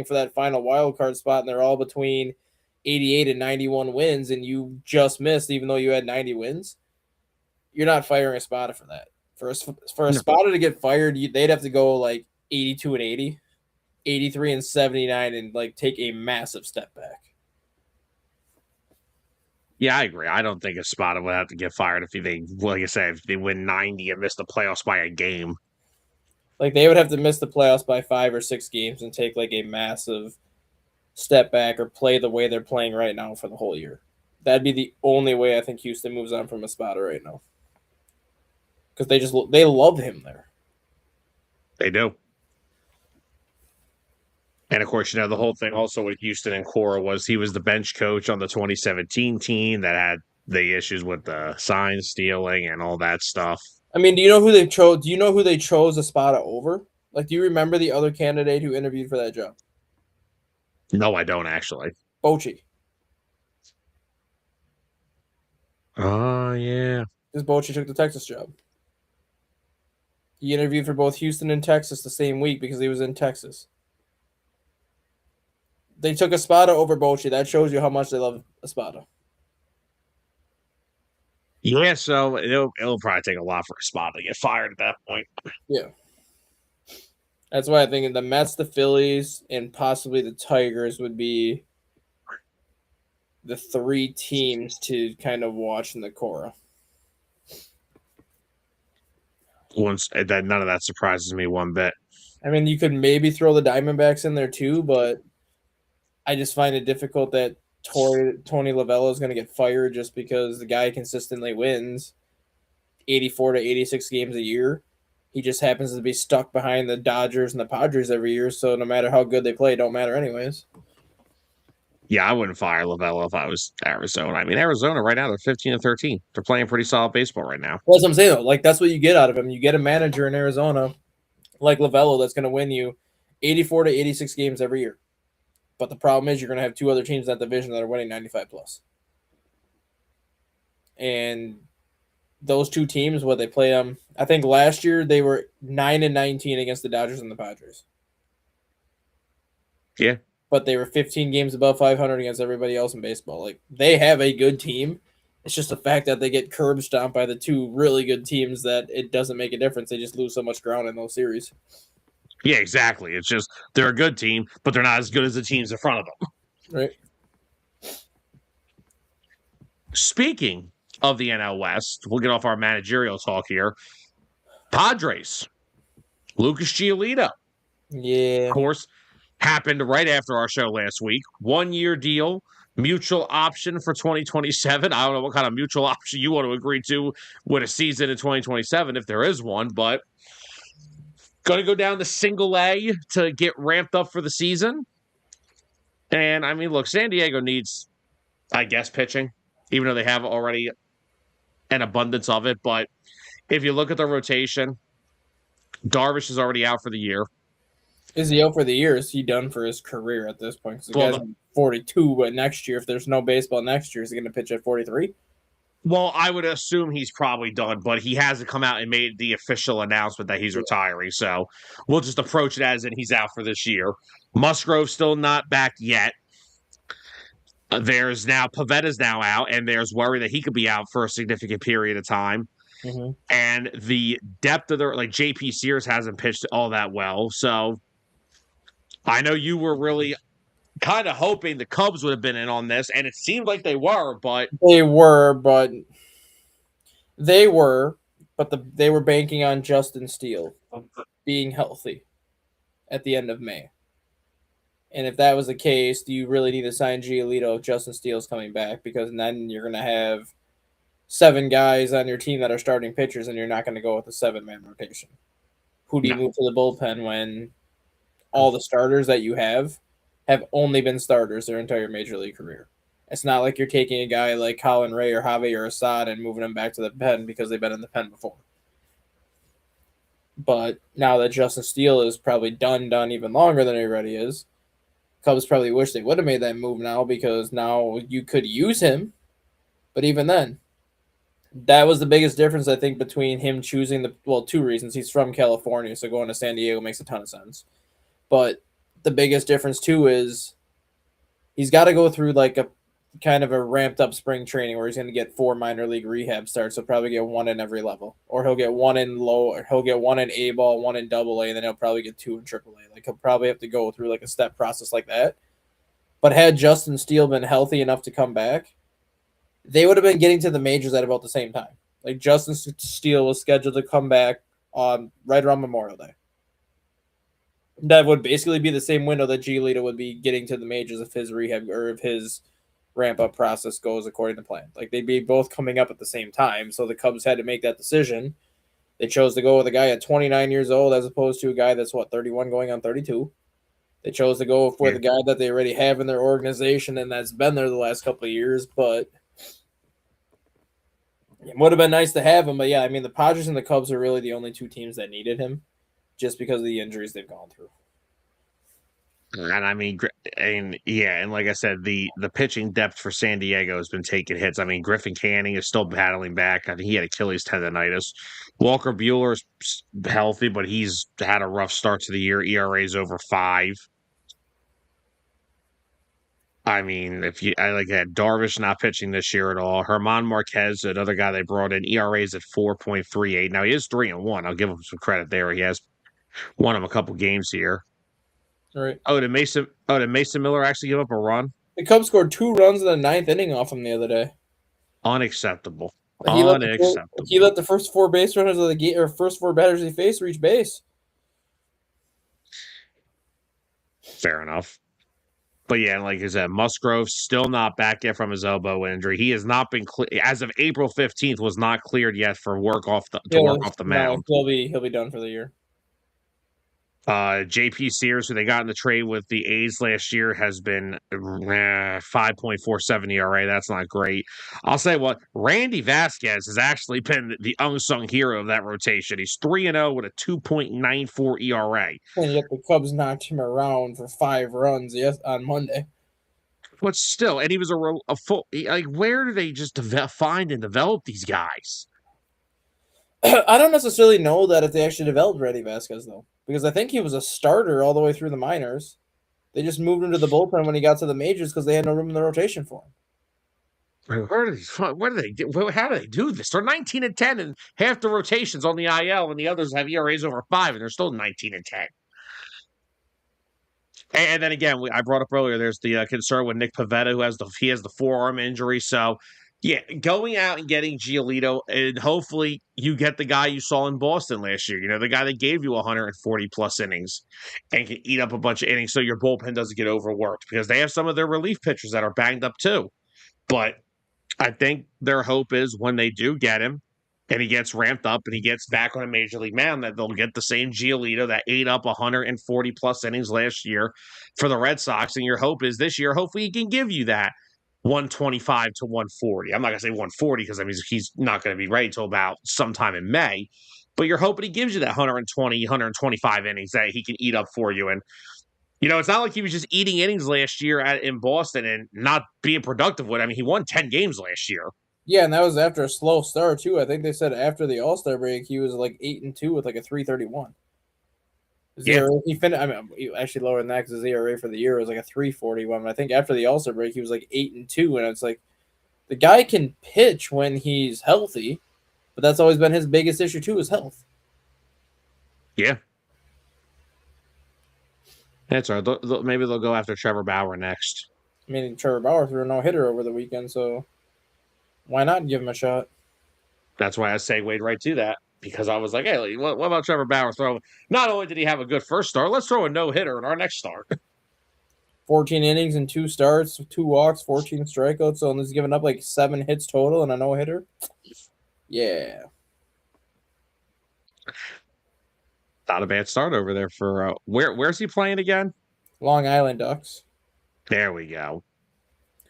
for that final wild card spot, and they're all between 88 and 91 wins, and you just missed even though you had 90 wins, you're not firing Espada for that. For Espada to get fired, they'd have to go like 82 and 80, 83 and 79, and like take a massive step back. Yeah, I agree. I don't think Espada would have to get fired if like I said, if they win 90 and miss the playoffs by a game. Like they would have to miss the playoffs by 5 or 6 games and take like a massive step back or play the way they're playing right now for the whole year. That'd be the only way I think Houston moves on from Espada right now. Because they love him there. They do. And of course, the whole thing also with Houston and Cora was he was the bench coach on the 2017 team that had the issues with the sign stealing and all that stuff. I mean, do you know who they chose? Do you know who they chose Espada over? Like, do you remember the other candidate who interviewed for that job? No, I don't actually. Bochy. Oh, yeah. Because Bochy took the Texas job. He interviewed for both Houston and Texas the same week because he was in Texas. They took Espada over Bochy. That shows you how much they love Espada. Yeah, so it'll probably take a lot for a spot to get fired at that point. Yeah. That's why I think the Mets, the Phillies, and possibly the Tigers would be the three teams to kind of watch in the Cora. Once that none of that surprises me one bit. I mean, you could maybe throw the Diamondbacks in there too, but I just find it difficult that Tony Lavello is going to get fired just because the guy consistently wins 84 to 86 games a year. He just happens to be stuck behind the Dodgers and the Padres every year, so no matter how good they play, it don't matter anyways. Yeah, I wouldn't fire Lavello if I was Arizona. I mean, Arizona right now they're 15 and 13. They're playing pretty solid baseball right now. Well, that's what I'm saying though. Like that's what you get out of him. You get a manager in Arizona like Lavello that's going to win you 84 to 86 games every year. But the problem is you're going to have two other teams in that division that are winning 95 plus. And those two teams, what they play them, I think last year they were 9 and 19 against the Dodgers and the Padres. Yeah. But they were 15 games above 500 against everybody else in baseball. Like they have a good team. It's just the fact that they get curb stomped by the two really good teams that it doesn't make a difference. They just lose so much ground in those series. Yeah, exactly. It's just they're a good team, but they're not as good as the teams in front of them. Right. Speaking of the NL West, we'll get off our managerial talk here. Padres, Lucas Giolito, Yeah. of course, happened right after our show last week. 1-year deal, mutual option for 2027. I don't know what kind of mutual option you want to agree to with a season in 2027, if there is one, but going to go down to single A to get ramped up for the season. And I mean, look, San Diego needs, I guess, pitching, even though they have already an abundance of it. But if you look at the rotation, Darvish is already out for the year. Is he out for the year? Is he done for his career at this point? Because the Well, guy's 42, but next year, if there's no baseball next year, is he going to pitch at 43? well, I would assume he's probably done, but he hasn't come out and made the official announcement that he's retiring. So we'll just approach it as in he's out for this year. Musgrove's still not back yet. There's now Pavetta's now out, and there's worry that he could be out for a significant period of time. Mm-hmm. And the depth of their like JP Sears hasn't pitched all that well. So I know you were really kind of hoping the Cubs would have been in on this, and it seemed like they were, but They were, but they were banking on Justin Steele being healthy at the end of May. And if that was the case, do you really need to sign Giolito if Justin Steele's coming back? Because then you're going to have 7 guys on your team that are starting pitchers, and you're not going to go with a 7-man rotation. Who do you move to the bullpen when all the starters that you have only been starters their entire major league career? It's not like you're taking a guy like Colin Ray or Javier Assad and moving them back to the pen because they've been in the pen before. But now that Justin Steele is probably done even longer than he already is, Cubs probably wish they would have made that move now because now you could use him. But even then, that was the biggest difference, I think, between him choosing 2 reasons. He's from California, so going to San Diego makes a ton of sense. But the biggest difference, too, is he's got to go through like a kind of a ramped up spring training where he's going to get 4 minor league rehab starts. He'll probably get 1 in every level, or he'll get 1 in low, or he'll get 1 in A ball, 1 in double A, and then he'll probably get 2 in triple A. Like he'll probably have to go through like a step process like that. But had Justin Steele been healthy enough to come back, they would have been getting to the majors at about the same time. Like Justin Steele was scheduled to come back on right around Memorial Day. That would basically be the same window that Giolito would be getting to the majors if his rehab or if his ramp up process goes according to plan. Like they'd be both coming up at the same time. So the Cubs had to make that decision. They chose to go with a guy at 29 years old as opposed to a guy that's 31 going on 32. They chose to go with a guy that they already have in their organization and that's been there the last couple of years. But It would have been nice to have him, but yeah, I mean the Padres and the Cubs are really the only two teams that needed him, just because of the injuries they've gone through. And I mean, and yeah, and like I said, the pitching depth for San Diego has been taking hits. I mean, Griffin Canning is still battling back. I think he had Achilles tendonitis. Walker Bueller is healthy, but he's had a rough start to the year. ERA is over 5. I mean, if you I like that, Darvish not pitching this year at all. Herman Marquez, another guy they brought in, ERA is at 4.38. Now he is 3-1. I'll give him some credit there. He has won him a couple games here. All right. Did Mason Miller actually give up a run? The Cubs scored 2 runs in the ninth inning off him the other day. Unacceptable. He Unacceptable. let the first 4 base runners of the game, or first 4 batters he faced, reach base. Fair enough. But yeah, like I said, Musgrove still not back yet from his elbow injury. He has not been as of April 15th was not cleared yet for work off to work off the mound. He'll be done for the year. JP Sears, who they got in the trade with the A's last year, has been 5.47 ERA. That's not great. I'll say what Randy Vasquez has actually been the unsung hero of that rotation. He's 3-0 with a 2.94 ERA. And yet the Cubs knocked him around for 5 runs on Monday. But still, and he was a full. Like, where do they just find and develop these guys? I don't necessarily know that if they actually developed Randy Vasquez, though, because I think he was a starter all the way through the minors. They just moved him to the bullpen when he got to the majors because they had no room in the rotation for him. What do they do? How do they do this? They're 19-10, and half the rotations on the IL, and the others have ERAs over 5, and they're still 19-10. And then again, I brought up earlier, there's the concern with Nick Pivetta, who has the forearm injury. So, yeah, going out and getting Giolito, and hopefully you get the guy you saw in Boston last year. You know, the guy that gave you 140 plus innings and can eat up a bunch of innings, so your bullpen doesn't get overworked, because they have some of their relief pitchers that are banged up too. But I think their hope is when they do get him, and he gets ramped up and he gets back on a major league mound, that they'll get the same Giolito that ate up 140 plus innings last year for the Red Sox. And your hope is this year, hopefully he can give you that 125 to 140. I'm not going to say 140 because I mean he's not going to be ready till about sometime in May. But you're hoping he gives you that 120, 125 innings that he can eat up for you. And you know, it's not like he was just eating innings last year in Boston and not being productive with it. I mean, he won 10 games last year. Yeah, and that was after a slow start too. I think they said after the All-Star break he was like 8-2 with like a 3.31. He finished. I mean, actually lower than that because his ERA for the year was like a 3.41. But I think after the All-Star break he was like 8-2, and it's like the guy can pitch when he's healthy, but that's always been his biggest issue too, is health. Yeah. That's right. Maybe they'll go after Trevor Bauer next. I mean, Trevor Bauer threw a no-hitter over the weekend, so why not give him a shot? That's why I segued right to that, because I was like, hey, what about Trevor Bauer throwing? Not only did he have a good first start, let's throw a no-hitter in our next start. 14 innings and 2 starts, 2 walks, 14 strikeouts, so he's given up like 7 hits total and a no-hitter. Yeah. Not a bad start over there for where's he playing again? Long Island Ducks. There we go.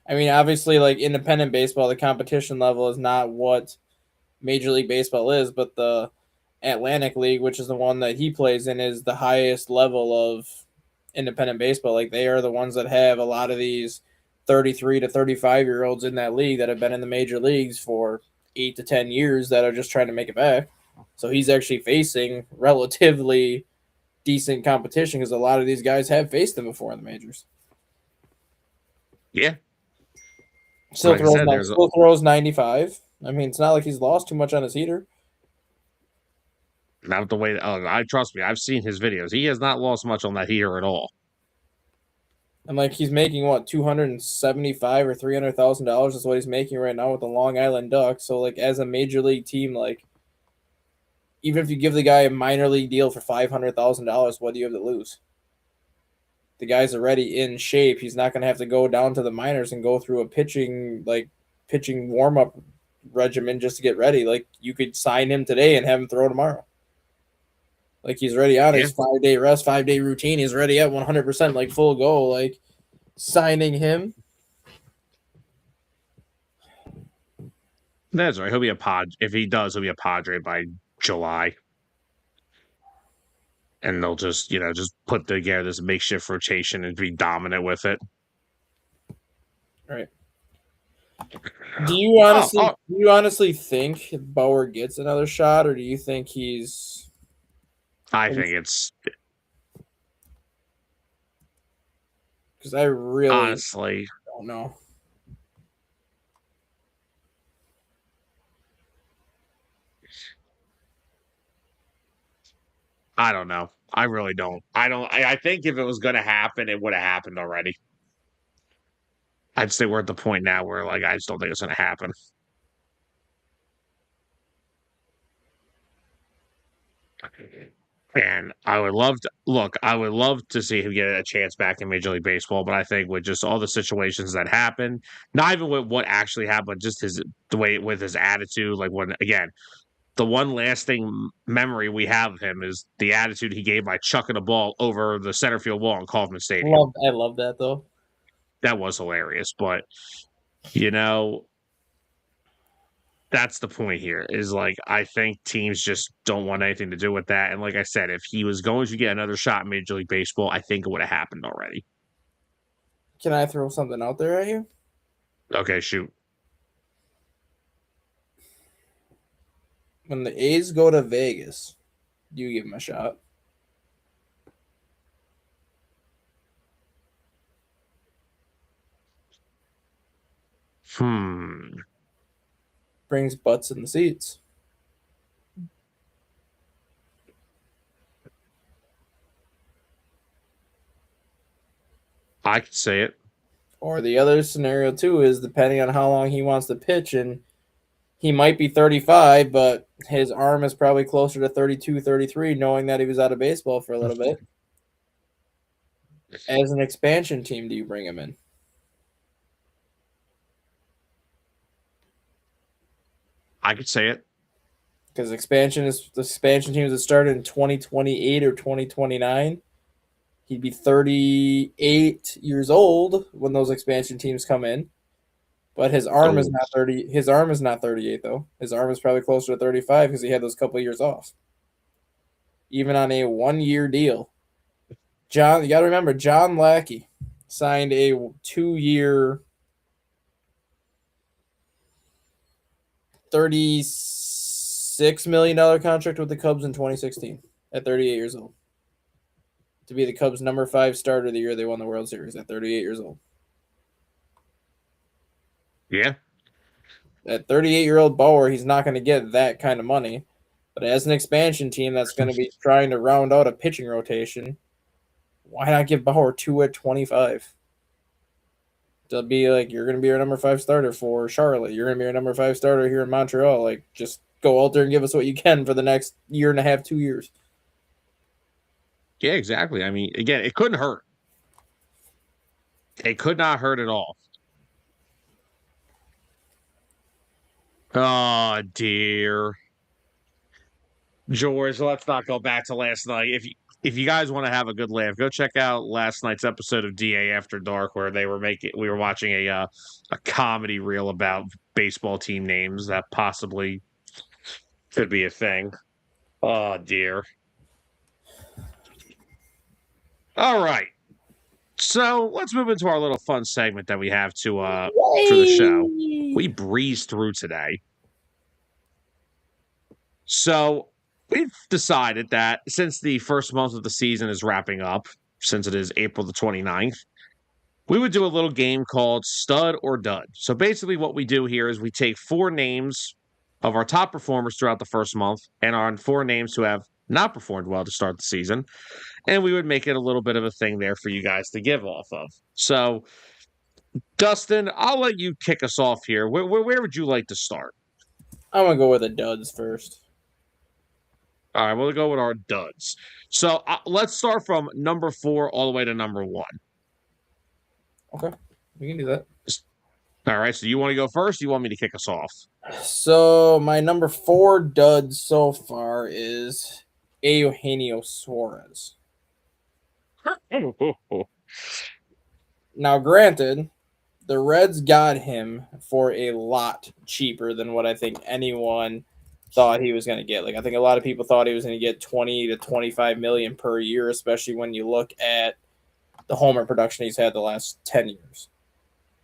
I mean, obviously, like independent baseball, the competition level is not what Major League Baseball is, but the Atlantic League, which is the one that he plays in, is the highest level of independent baseball. Like they are the ones that have a lot of these 33 to 35-year-olds in that league that have been in the major leagues for 8 to 10 years that are just trying to make it back. So he's actually facing relatively decent competition because a lot of these guys have faced them before in the majors. Yeah. Still throws 95. I mean, it's not like he's lost too much on his heater. Not the way. I trust me. I've seen his videos. He has not lost much on that heater at all. And like he's making what $275 or $300,000 is what he's making right now with the Long Island Ducks. So like as a major league team, like even if you give the guy a minor league deal for $500,000, what do you have to lose? The guy's already in shape. He's not going to have to go down to the minors and go through a pitching warm up regimen just to get ready. Like you could sign him today and have him throw tomorrow. Like he's already on his 5-day rest, 5-day routine. He's already at 100%, like full go. Like signing him. That's right. He'll be a pod. If he does, he'll be a Padre by July. And they'll just put together this makeshift rotation and be dominant with it. Right. Do you honestly think Bauer gets another shot, or do you think he's? I think it's Because I really honestly, don't know. I don't know. I really don't. I think if it was going to happen, it would have happened already. I'd say we're at the point now where like I just don't think it's going to happen. And I would love to look. I would love to see him get a chance back in Major League Baseball, but I think with just all the situations that happened, not even with what actually happened, just the way with his attitude. Like when again, the one lasting memory we have of him is the attitude he gave by chucking a ball over the center field wall in Kauffman Stadium. I love that though. That was hilarious, but you know, that's the point here is like I think teams just don't want anything to do with that. And like I said, if he was going to get another shot in Major League Baseball, I think it would have happened already. Can I throw something out there at you? Okay, shoot. When the A's go to Vegas, do you give him a shot? Hmm. Brings butts in the seats. I could say it. Or the other scenario too is depending on how long he wants to pitch, and he might be 35, but his arm is probably closer to 32, 33, knowing that he was out of baseball for a little bit. As an expansion team, do you bring him in? I could say it. Because the expansion teams that started in 2028 or 2029. He'd be 38 years old when those expansion teams come in. But his arm is Oh, not 30. His arm is not 38 though. His arm is probably closer to 35 because he had those couple of years off. Even on a 1 year deal. You got to remember, John Lackey signed a 2 year, $36 million contract with the Cubs in 2016 at 38 years old to be the Cubs' number 5 starter the year they won the World Series at 38 years old. yeah. At 38-year-old Bauer, he's not going to get that kind of money. But as an expansion team that's going to be trying to round out a pitching rotation, why not give Bauer 2 at 25? To be like, you're going to be our number 5 starter for Charlotte. You're going to be our number 5 starter here in Montreal. Like, just go out there and give us what you can for the next year and a half, 2 years. Yeah, exactly. I mean, again, it couldn't hurt. It could not hurt at all. Oh dear. George, let's not go back to last night. If you guys want to have a good laugh, go check out last night's episode of DA After Dark, where we were watching a comedy reel about baseball team names that possibly could be a thing. Oh dear. All right. So let's move into our little fun segment that we have for the show. We breezed through today. So we've decided that since the first month of the season is wrapping up, since it is April the 29th, we would do a little game called Stud or Dud. So basically, what we do here is we take 4 names of our top performers throughout the first month and on 4 names who have not performed well to start the season. And we would make it a little bit of a thing there for you guys to give off of. So, Dustin, I'll let you kick us off here. Where would you like to start? I'm going to go with the duds first. All right, we'll go with our duds. So let's start from number 4 all the way to number 1. Okay, we can do that. All right, so you want to go first? Or you want me to kick us off? So my number 4 dud so far is Eugenio Suarez. Now, granted, the Reds got him for a lot cheaper than what I think anyone thought he was going to get. Like I think a lot of people thought he was going to get 20 to 25 million per year, especially when you look at the homer production he's had the last 10 years.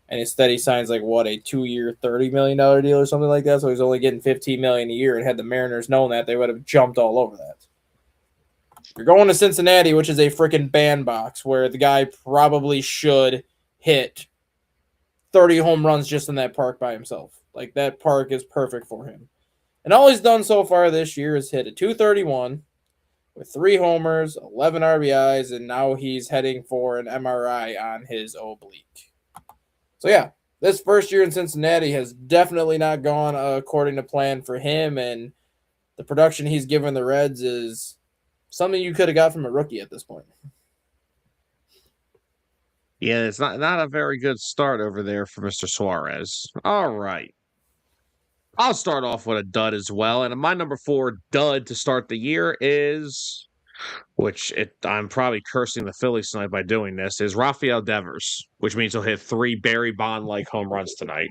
And instead he signs like what, a 2-year $30 million deal or something like that. So he's only getting 15 million a year. And had the Mariners known that, they would have jumped all over that. You're going to Cincinnati, which is a freaking bandbox where the guy probably should hit 30 home runs just in that park by himself. Like that park is perfect for him. And all he's done so far this year is hit a 231 with 3 homers, 11 RBIs, and now he's heading for an MRI on his oblique. So yeah, this first year in Cincinnati has definitely not gone according to plan for him, and the production he's given the Reds is something you could have got from a rookie at this point. Yeah, it's not a very good start over there for Mr. Suarez. All right. I'll start off with a dud as well. And my number 4 dud to start the year is, I'm probably cursing the Phillies tonight by doing this, is Rafael Devers, which means he'll hit 3 Barry Bond-like home runs tonight.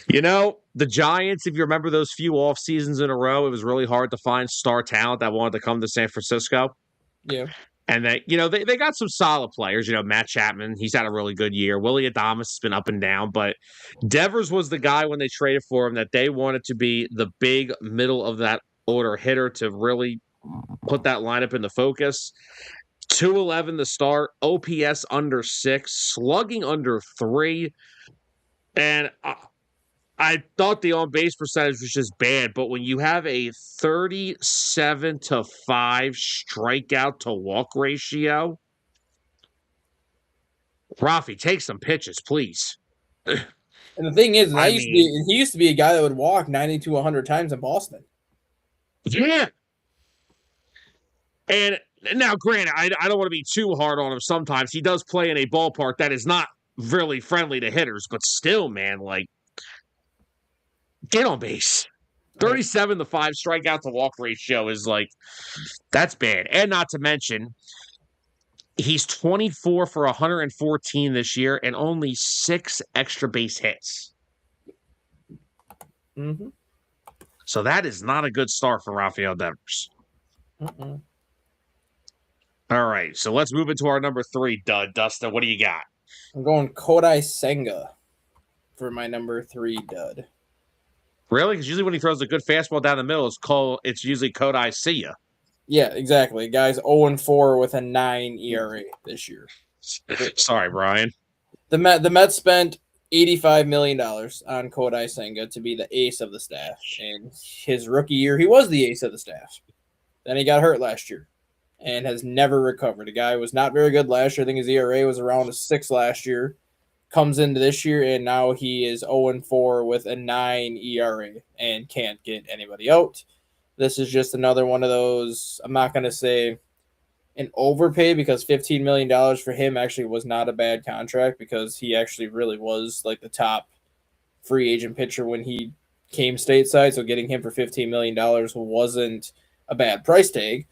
You know, the Giants, if you remember those few off seasons in a row, it was really hard to find star talent that wanted to come to San Francisco. Yeah. And they got some solid players. You know, Matt Chapman, he's had a really good year. Willie Adames has been up and down, but Devers was the guy when they traded for him that they wanted to be the big middle of that order hitter to really put that lineup into focus. 211 to start, OPS under 6, slugging under 3, and I thought the on-base percentage was just bad, but when you have a 37 to 5 strikeout to walk ratio, Rafi, take some pitches, please. And the thing is, he used to be a guy that would walk 90 to 100 times in Boston. Yeah. And now, granted, I don't want to be too hard on him sometimes. He does play in a ballpark that is not really friendly to hitters, but still, man, like, get on base. 37 to 5 strikeout to walk ratio is like, that's bad. And not to mention, he's 24 for 114 this year and only 6 extra base hits. Mm-hmm. So that is not a good start for Rafael Devers. Mm-mm. All right, so let's move into our number 3 dud. Dustin, what do you got? I'm going Kodai Senga for my number 3 dud. Really? Because usually when he throws a good fastball down the middle, it's usually Kodai see ya. Yeah, exactly. Guy's 0-4 with a 9 ERA this year. Sorry, Brian. The Mets spent $85 million on Kodai Senga to be the ace of the staff. And his rookie year, he was the ace of the staff. Then he got hurt last year and has never recovered. The guy was not very good last year. I think his ERA was around a 6 last year. Comes into this year, and now he is 0-4 with a 9 ERA and can't get anybody out. This is just another one of those, I'm not going to say an overpay, because $15 million for him actually was not a bad contract, because he actually really was like the top free agent pitcher when he came stateside. So getting him for $15 million wasn't a bad price tag.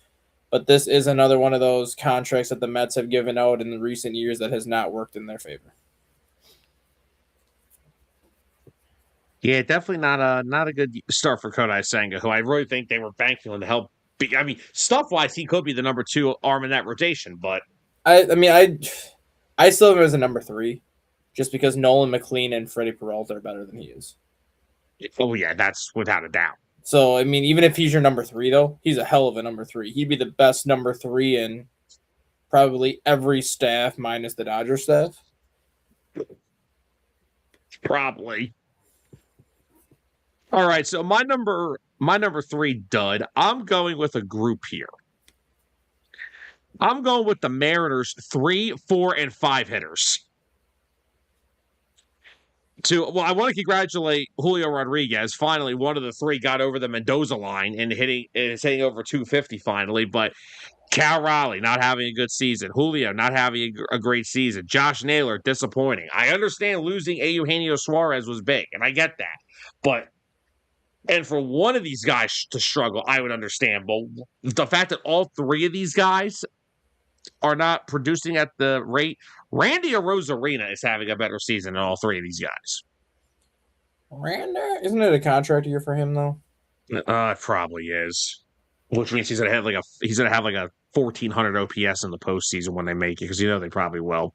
But this is another one of those contracts that the Mets have given out in the recent years that has not worked in their favor. Yeah, definitely not a good start for Kodai Senga, who I really think they were banking on to help. I mean, stuff-wise, he could be the number 2 arm in that rotation, but I still have him as a number 3, just because Nolan McLean and Freddie Peralta are better than he is. Oh yeah, that's without a doubt. So I mean, even if he's your number 3, though, he's a hell of a number 3. He'd be the best number 3 in probably every staff minus the Dodgers staff. Probably. All right, so my number 3 dud, I'm going with a group here. I'm going with the Mariners 3, 4, and 5 hitters. I want to congratulate Julio Rodriguez. Finally, one of the 3 got over the Mendoza line and is hitting over 250 finally. But Cal Raleigh not having a good season. Julio not having a great season. Josh Naylor disappointing. I understand losing Eugenio Suarez was big, and I get that. And for one of these guys to struggle, I would understand. But the fact that all 3 of these guys are not producing at the rate. Randy Arozarena is having a better season than all three of these guys. Isn't it a contract year for him though? It probably is, which means he's gonna have like a 1,400 OPS in the postseason when they make it, because they probably will.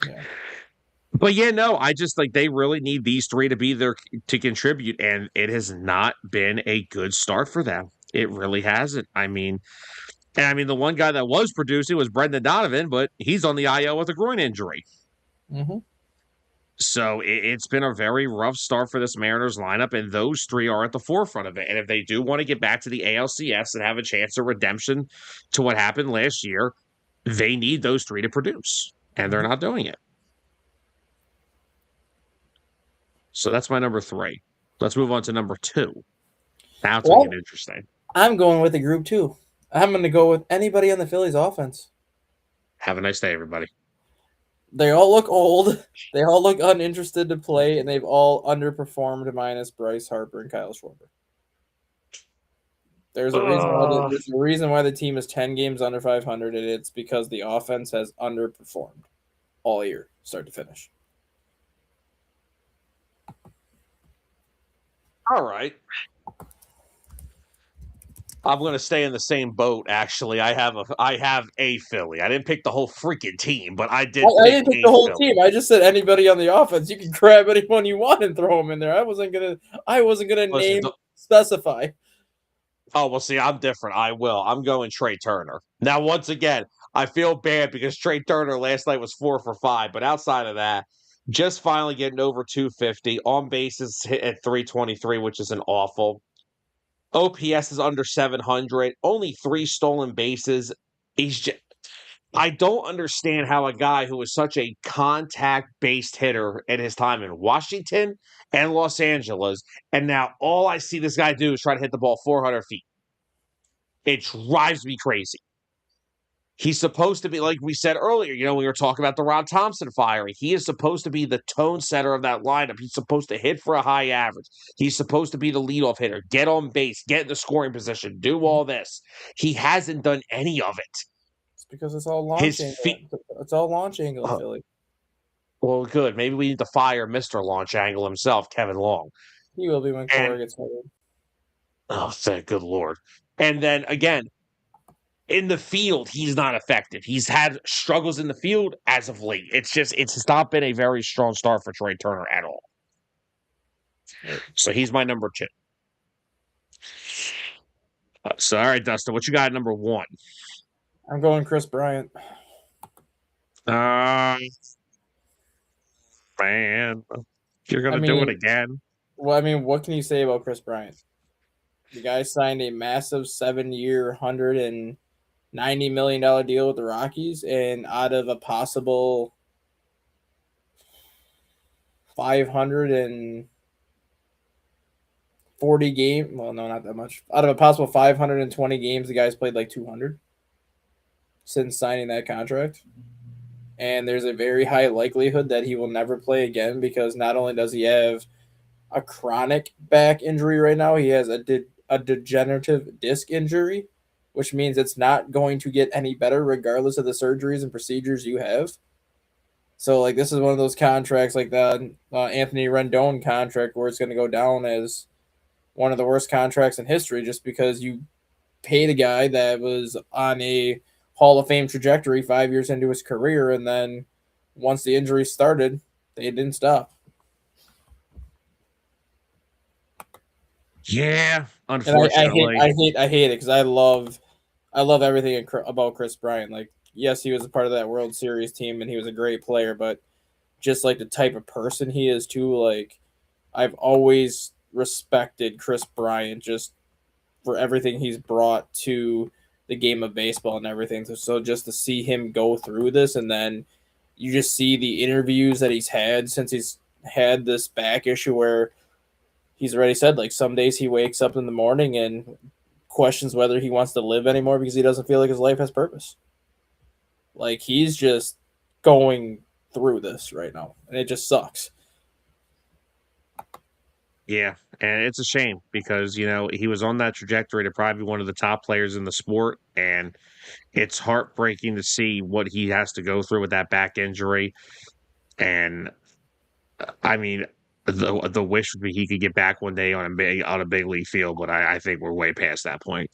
Yeah. But yeah, no, I just like they really need these three to be there to contribute, and it has not been a good start for them. It really hasn't. The one guy that was producing was Brendan Donovan, but he's on the IL with a groin injury. Mm-hmm. So it's been a very rough start for this Mariners lineup, and those three are at the forefront of it. And if they do want to get back to the ALCS and have a chance of redemption to what happened last year, they need those three to produce, and they're not doing it. So that's my number 3. Let's move on to number 2. Now it's going to get interesting. I'm going with the group too. I'm going to go with anybody on the Phillies offense. Have a nice day, everybody. They all look old. They all look uninterested to play, and they've all underperformed minus Bryce Harper and Kyle Schwarber. There's a reason why the team is 10 games under 500, and it's because the offense has underperformed all year, start to finish. All right. I'm going to stay in the same boat, actually. I have a Philly. I didn't pick the whole freaking team, but I didn't pick the whole team. I just said anybody on the offense. You can grab anyone you want and throw them in there. I wasn't gonna specify. Oh, well, see, I'm different. I will. I'm going Trey Turner. Now, once again, I feel bad because Trey Turner last night was 4 for 5, but outside of that, just finally getting over 250. On bases hit at 323, which is an awful. OPS is under 700. Only 3 stolen bases. I don't understand how a guy who was such a contact-based hitter at his time in Washington and Los Angeles, and now all I see this guy do is try to hit the ball 400 feet. It drives me crazy. He's supposed to be, like we said earlier, we were talking about the Rob Thompson firing. He is supposed to be the tone setter of that lineup. He's supposed to hit for a high average. He's supposed to be the leadoff hitter, get on base, get in the scoring position, do all this. He hasn't done any of it. It's because it's all launch angle. It's all launch angle, Philly. Well, good. Maybe we need to fire Mr. Launch Angle himself, Kevin Long. He will be when Cora gets hired. Oh, thank good Lord. And then, again, in the field, he's not effective. He's had struggles in the field as of late. It's not been a very strong start for Trey Turner at all. So he's my number 2. All right, Dustin, what you got at number 1? I'm going Chris Bryant. Man, you're going to do it again. Well, what can you say about Chris Bryant? The guy signed a massive 7-year, $190 million deal with the Rockies, and out of a possible 540 game, well, no, not that much. Out of a possible 520 games, the guy's played like 200 since signing that contract. And there's a very high likelihood that he will never play again, because not only does he have a chronic back injury right now, he has a degenerative disc injury, which means it's not going to get any better regardless of the surgeries and procedures you have. So, this is one of those contracts like the Anthony Rendon contract, where it's going to go down as one of the worst contracts in history, just because you paid a guy that was on a Hall of Fame trajectory 5 years into his career, and then once the injury started, they didn't stop. Yeah, unfortunately, and I hate it because I love everything about Chris Bryant. Yes, he was a part of that World Series team, and he was a great player, but just the type of person he is too. I've always respected Chris Bryant just for everything he's brought to the game of baseball and everything. So just to see him go through this, and then you just see the interviews that he's had since he's had this back issue, where he's already said some days he wakes up in the morning and questions whether he wants to live anymore because he doesn't feel like his life has purpose. He's just going through this right now, and it just sucks. Yeah, and it's a shame because, he was on that trajectory to probably be one of the top players in the sport, and it's heartbreaking to see what he has to go through with that back injury. And I mean, the wish would be he could get back one day on a big league field, but I think we're way past that point.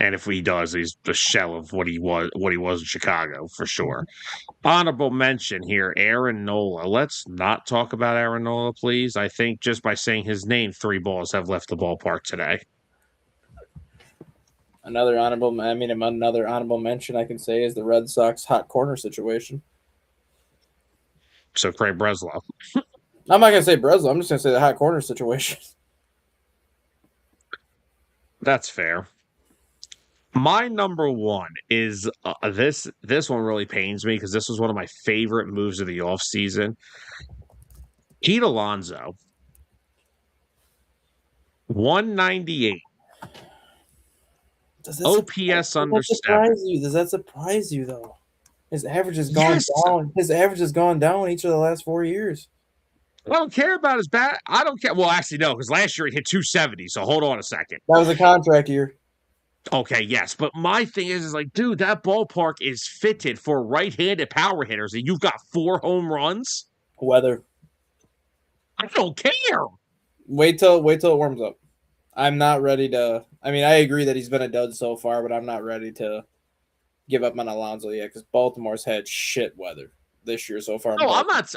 And if he does, he's the shell of what he was in Chicago for sure. Honorable mention here, Aaron Nola. Let's not talk about Aaron Nola, please. I think just by saying his name, 3 balls have left the ballpark today. Another honorable mention I can say is the Red Sox hot corner situation. So Craig Breslow. I'm not gonna say Breslow. I'm just gonna say the hot corner situation. That's fair. My number one is this one really pains me because this was one of my favorite moves of the offseason. Pete Alonso, 198. OPS under 7. Does that surprise you though? His average has gone Yes. down. His average has gone down each of the last 4 years. I don't care about his bat. I don't care. Well, actually, no, because last year it hit 270. So hold on a second. That was a contract year. Okay, yes. But my thing is like, dude, that ballpark is fitted for right-handed power hitters, and you've got 4 home runs. Weather. I don't care. Wait till it warms up. I'm not ready to. I mean, I agree that he's been a dud so far, but I'm not ready to give up on Alonso yet because Baltimore's had shit weather this year so far. No, I'm not.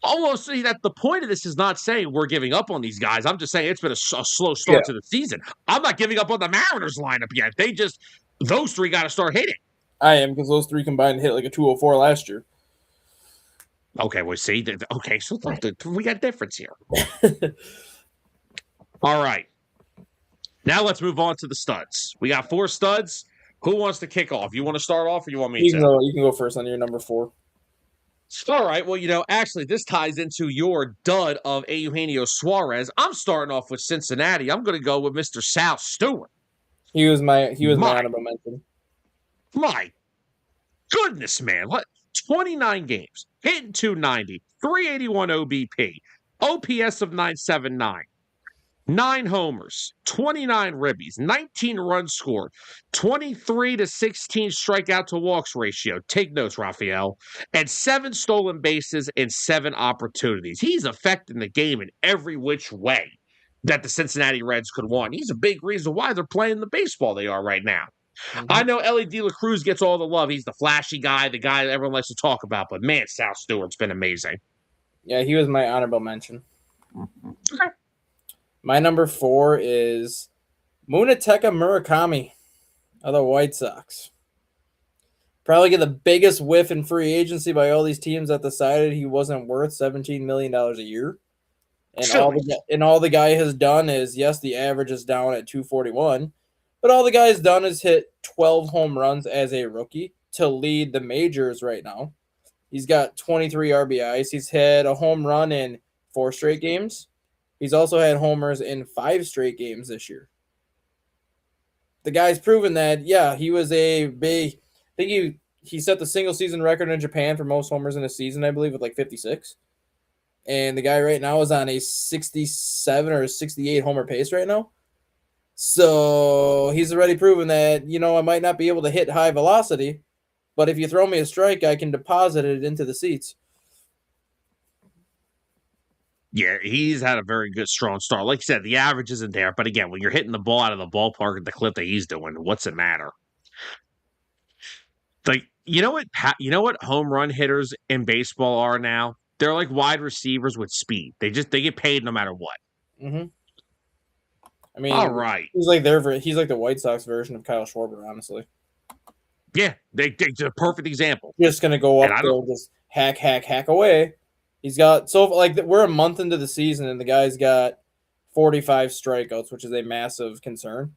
Almost see that the point of this is not saying we're giving up on these guys. I'm just saying it's been a slow start to the season. I'm not giving up on the Mariners lineup yet. Those 3 got to start hitting. I am because those 3 combined hit like a 204 last year. Okay, well, see, okay, so we got difference here. All right. Now let's move on to the studs. We got 4 studs. Who wants to kick off? You want to start off or you want me to? You can go first on your number 4. All right. Well, actually, this ties into your dud of Eugenio Suarez. I'm starting off with Cincinnati. I'm going to go with Mr. Sal Stewart. He was my honorable mention. My goodness, man. What? 29 games, hitting 290, 381 OBP, OPS of 979. 9 homers, 29 ribbies, 19 runs scored, 23 to 16 strikeout to walks ratio. Take notes, Raphael. And 7 stolen bases in 7 opportunities. He's affecting the game in every which way that the Cincinnati Reds could want. He's a big reason why they're playing the baseball they are right now. Mm-hmm. I know Ellie De La Cruz gets all the love. He's the flashy guy, the guy that everyone likes to talk about. But, man, Sal Stewart's been amazing. Yeah, he was my honorable mention. Okay. My number 4 is Munetaka Murakami of the White Sox. Probably get the biggest whiff in free agency by all these teams that decided he wasn't worth $17 million a year. And all the guy has done is, yes, the average is down at 241, but all the guy has done is hit 12 home runs as a rookie to lead the majors right now. He's got 23 RBIs. He's had a home run in 4 straight games. He's also had homers in 5 straight games this year. The guy's proven that, yeah, he was a big – I think he set the single-season record in Japan for most homers in a season, I believe, with like 56. And the guy right now is on a 67 or 68 homer pace right now. So he's already proven that, I might not be able to hit high velocity, but if you throw me a strike, I can deposit it into the seats. Yeah, he's had a very good, strong start. Like you said, the average isn't there. But again, when you're hitting the ball out of the ballpark at the clip that he's doing, what's it matter? Like, you know what home run hitters in baseball are now? They're like wide receivers with speed. They get paid no matter what. Mm-hmm. I mean, all right. He's like the White Sox version of Kyle Schwarber, honestly. Yeah, they're a perfect example. Just gonna go up there and just hack away. He's got we're a month into the season and the guy's got 45 strikeouts, which is a massive concern.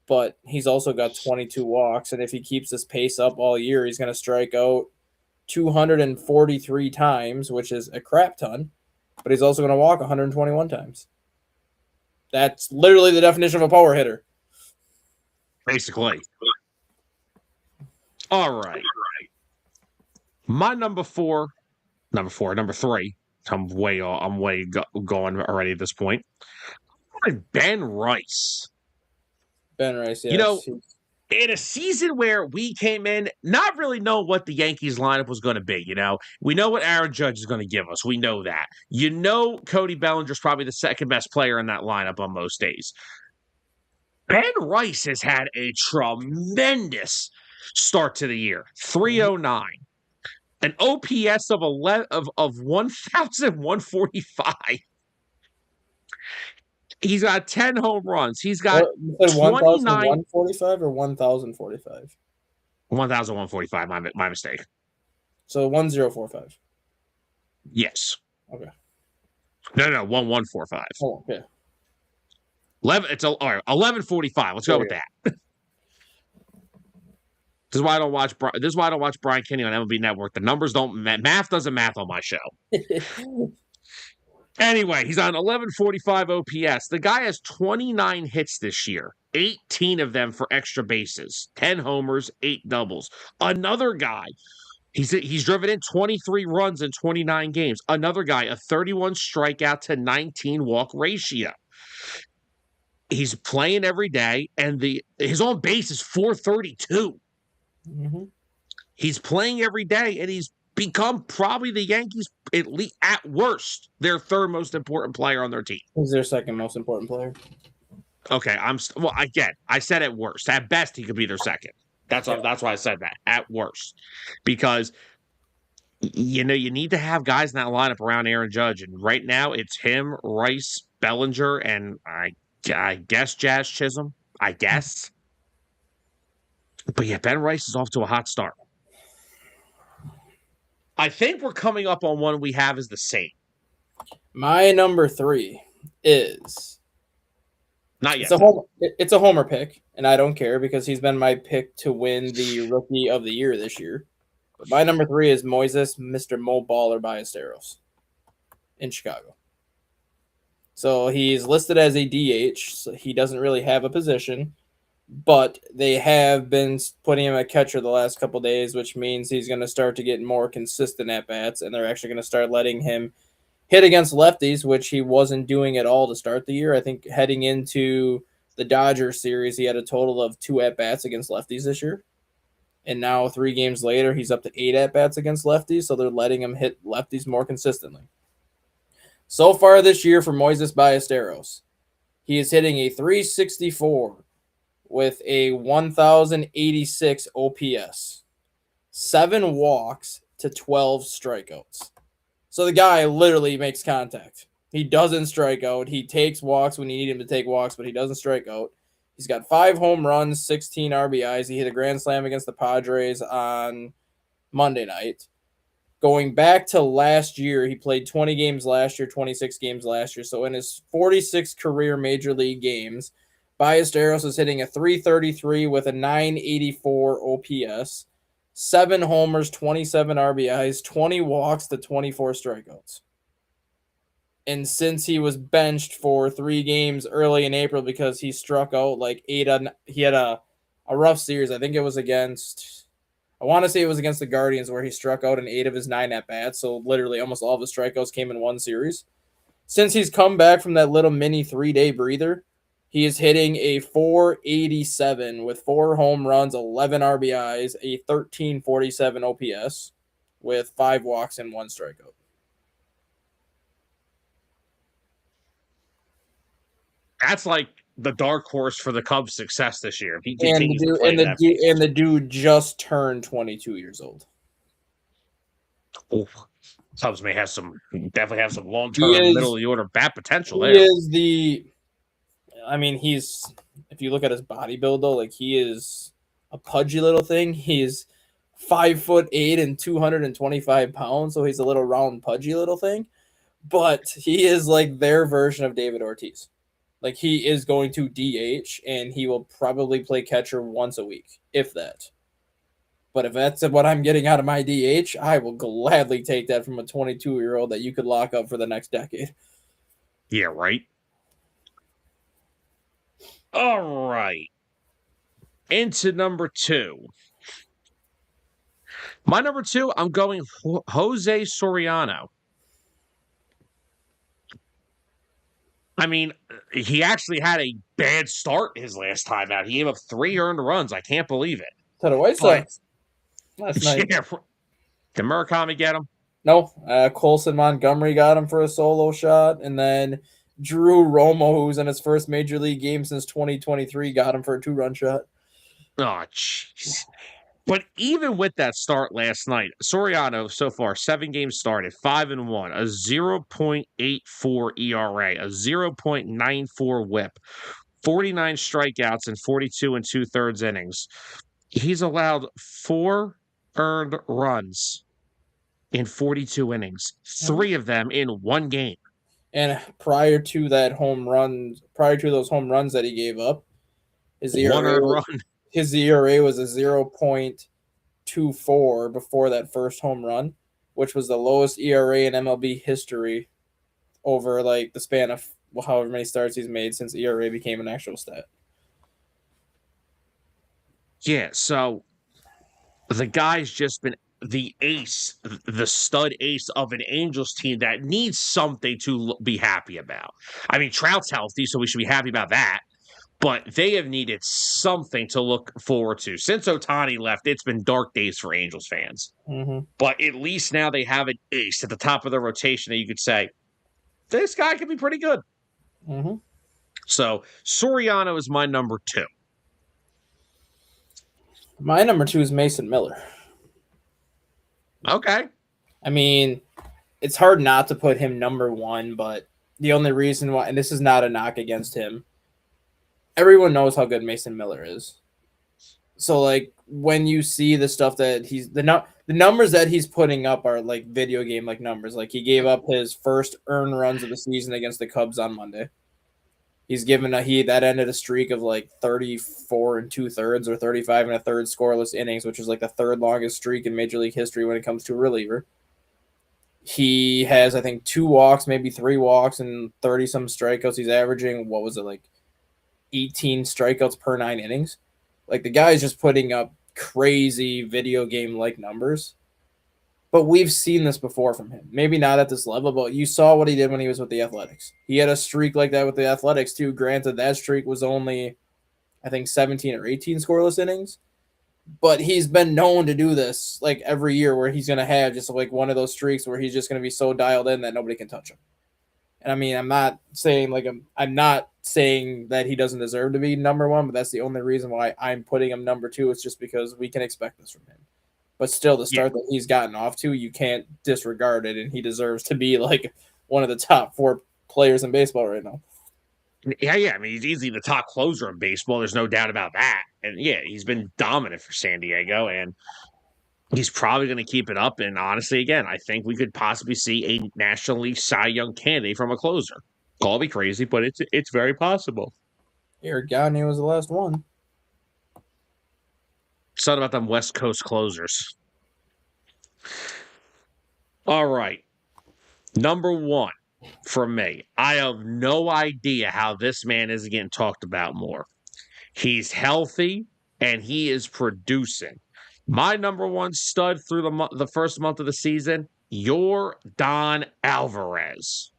But he's also got 22 walks, and if he keeps this pace up all year, he's going to strike out 243 times, which is a crap ton. But he's also going to walk 121 times. That's literally the definition of a power hitter. Basically. All right. My number 3 going already at this point. Ben Rice. Ben Rice, You know, yes. in a season where we came in not really know what the Yankees lineup was going to be, we know what Aaron Judge is going to give us. We know that. Cody Bellinger's probably the second best player in that lineup on most days. Ben Rice has had a tremendous start to the year. 309. An OPS of 1,145. He's got 10 home runs. He's got You said 29 1,145 or 1,045? 1,145, my mistake. So 1,045. Yes. Okay. No, 1,145. Oh, okay. 11:45. Let's go with that. This is why I don't watch. This is why I don't watch Brian Kenny on MLB Network. The numbers don't math doesn't math on my show. Anyway, he's on 1145 OPS. The guy has 29 hits this year, 18 of them for extra bases, 10 homers, 8 doubles. Another guy, he's driven in 23 runs in 29 games. Another guy, a 31 strikeout to 19 walk ratio. He's playing every day, and his on base is 432. Mm-hmm. He's playing every day, and he's become probably the Yankees, at worst, their third most important player on their team. Who's their second most important player? Okay, I said at worst. At best, he could be their second. That's why I said that. At worst. Because you need to have guys in that lineup around Aaron Judge. And right now it's him, Rice, Bellinger, and I guess Jazz Chisholm. I guess. But yeah, Ben Rice is off to a hot start. I think we're coming up on one we have is the same. My number 3 is not yet. It's a homer pick, and I don't care because he's been my pick to win the Rookie of the Year this year. But my number 3 is Moises, Mr. Mo Baller Ballesteros in Chicago. So he's listed as a DH, so he doesn't really have a position, but they have been putting him at catcher the last couple of days, which means he's going to start to get more consistent at-bats, and they're actually going to start letting him hit against lefties, which he wasn't doing at all to start the year. I think heading into the Dodgers series, he had a total of 2 at-bats against lefties this year. And now 3 games later, he's up to 8 at-bats against lefties, so they're letting him hit lefties more consistently. So far this year for Moises Ballesteros, he is hitting a 364 with a 1,086 OPS, 7 walks to 12 strikeouts. So the guy literally makes contact. He doesn't strike out. He takes walks when you need him to take walks, but he doesn't strike out. He's got 5 home runs, 16 RBIs. He hit a grand slam against the Padres on Monday night. Going back to last year, he played 20 games last year, 26 games last year. So in his 46 career major league games, Ballesteros is hitting a 333 with a 984 OPS, 7 homers, 27 RBIs, 20 walks to 24 strikeouts. And since he was benched for 3 games early in April because he struck out like 8 on, he had a rough series. I think it was against, I want to say it was against the Guardians where he struck out in 8 of his 9 at-bats. So literally almost all of his strikeouts came in one series. Since he's come back from that little mini 3-day breather, he is hitting a 487 with 4 home runs, 11 RBIs, a 1347 OPS with 5 walks and 1 strikeout. That's like the dark horse for the Cubs' success this year. If he And continues to play the dude just turned 22 years old. Oh, Cubs may definitely have some long-term middle of the order bat potential there. If you look at his body build though, like he is a pudgy little thing. He's 5'8" and 225 pounds, so he's a little round, pudgy little thing. But he is like their version of David Ortiz. Like he is going to DH, and he will probably play catcher once a week, if that. But if that's what I'm getting out of my DH, I will gladly take that from a 22-year-old that you could lock up for the next decade. Yeah, right. All right. Into number 2. My number 2, I'm going Jose Soriano. I mean, he actually had a bad start his last time out. He gave up 3 earned runs. I can't believe it. To the White But Sox last night. yeah, did Murakami get him? No, Colson Montgomery got him for a solo shot, and then Drew Romo, who's in his first major league game since 2023, got him for a 2-run shot. Oh, jeez. But even with that start last night, Soriano so far 7 games started, 5-1, a 0.84 ERA, a 0.94 WHIP, 49 strikeouts in 42 and 2/3 innings. He's allowed 4 earned runs in 42 innings, 3 of them in 1 game. And prior to those home runs that he gave up, his 1 ERA earned run. his ERA was a 0.24 before that first home run, which was the lowest ERA in MLB history over like the span of however many starts he's made since ERA became an actual stat. Yeah, so the guy's just been the ace, the stud ace of an Angels team that needs something to be happy about. I mean, Trout's healthy, so we should be happy about that. But they have needed something to look forward to. Since Ohtani left, it's been dark days for Angels fans. Mm-hmm. But at least now they have an ace at the top of the rotation that you could say, this guy could be pretty good. Mm-hmm. So Soriano is my number 2. My number 2 is Mason Miller. Okay. I mean, it's hard not to put him number 1, but the only reason why, and this is not a knock against him, everyone knows how good Mason Miller is. So, like, when you see the stuff that the numbers that he's putting up are like video game like numbers. Like, he gave up his first earned runs of the season against the Cubs on Monday. He's given that ended a streak of like 34 and 2/3 or 35 and a third scoreless innings, which is like the 3rd longest streak in Major League history when it comes to a reliever. He has, I think, 2 walks, maybe 3 walks, and 30 some strikeouts. He's averaging, what was it, like 18 strikeouts per 9 innings. Like, the guy's just putting up crazy video game like numbers. But we've seen this before from him. Maybe not at this level, but you saw what he did when he was with the Athletics. He had a streak like that with the Athletics too. Granted, that streak was only, I think, 17 or 18 scoreless innings. But he's been known to do this like every year, where he's going to have just like one of those streaks where he's just going to be so dialed in that nobody can touch him. And I mean, I'm not saying that he doesn't deserve to be number 1, but that's the only reason why I'm putting him number 2. It's just because we can expect this from him. But still, the start that he's gotten off to, you can't disregard it, and he deserves to be like one of the top 4 players in baseball right now. Yeah. I mean, he's easily the top closer in baseball. There's no doubt about that. And yeah, he's been dominant for San Diego, and he's probably going to keep it up. And honestly, again, I think we could possibly see a National League Cy Young candidate from a closer. Call me crazy, but it's very possible. Eric Gagne was the last one. Something about them West Coast closers. All right. Number 1 from me. I have no idea how this man is getting talked about more. He's healthy and he is producing. My number 1 stud through the first month of the season, your Don Alvarez.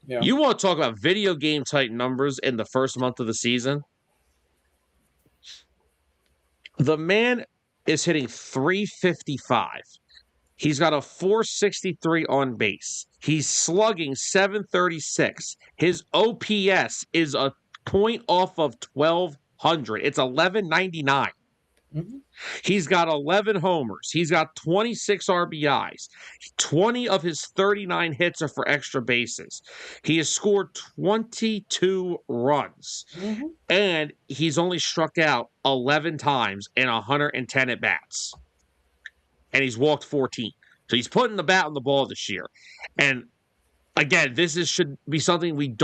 Yeah. You want to talk about video game type numbers in the first month of the season? The man is hitting 355. He's got a 463 on base. He's slugging 736. His OPS is a point off of 1,200. It's 1199. Mm-hmm. He's got 11 homers. He's got 26 RBIs. 20 of his 39 hits are for extra bases. He has scored 22 runs. Mm-hmm. And he's only struck out 11 times in 110 at-bats. And he's walked 14. So he's putting the bat on the ball this year. And again, should be something we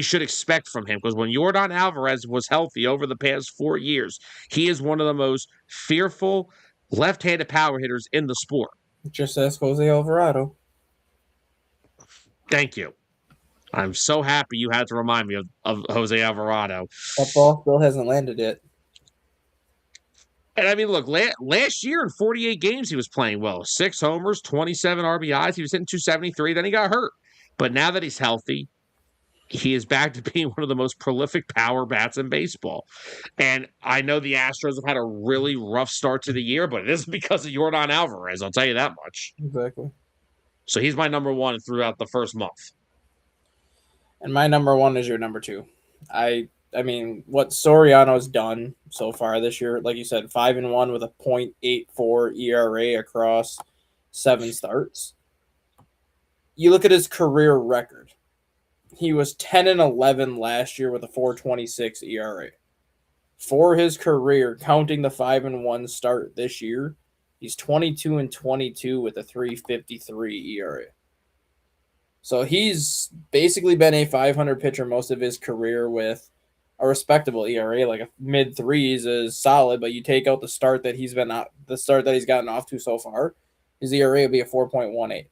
should expect from him, because when Yordan Alvarez was healthy over the past 4 years, he is one of the most fearful left-handed power hitters in the sport. Just ask Jose Alvarado. Thank you. I'm so happy you had to remind me of Jose Alvarado. That ball still hasn't landed yet. And I mean, look, last year in 48 games, he was playing well. 6 homers, 27 RBIs. He was hitting 273. Then he got hurt. But now that he's healthy, he is back to being one of the most prolific power bats in baseball. And I know the Astros have had a really rough start to the year, but it isn't because of Yordan Alvarez. I'll tell you that much. Exactly. So he's my number one throughout the first month. And my number one is your number two. I mean, what Soriano's done so far this year, like you said, 5-1 with a .84 ERA across 7 starts. You look at his career record. He was 10-11 last year with a 4.26 ERA. For his career, counting the 5-1 start this year, he's 22-22 with a 3.53 ERA. So he's basically been a 500 pitcher most of his career with a respectable ERA, like a mid threes is solid. But you take out the start that he's gotten off to so far, his ERA would be a 4.18.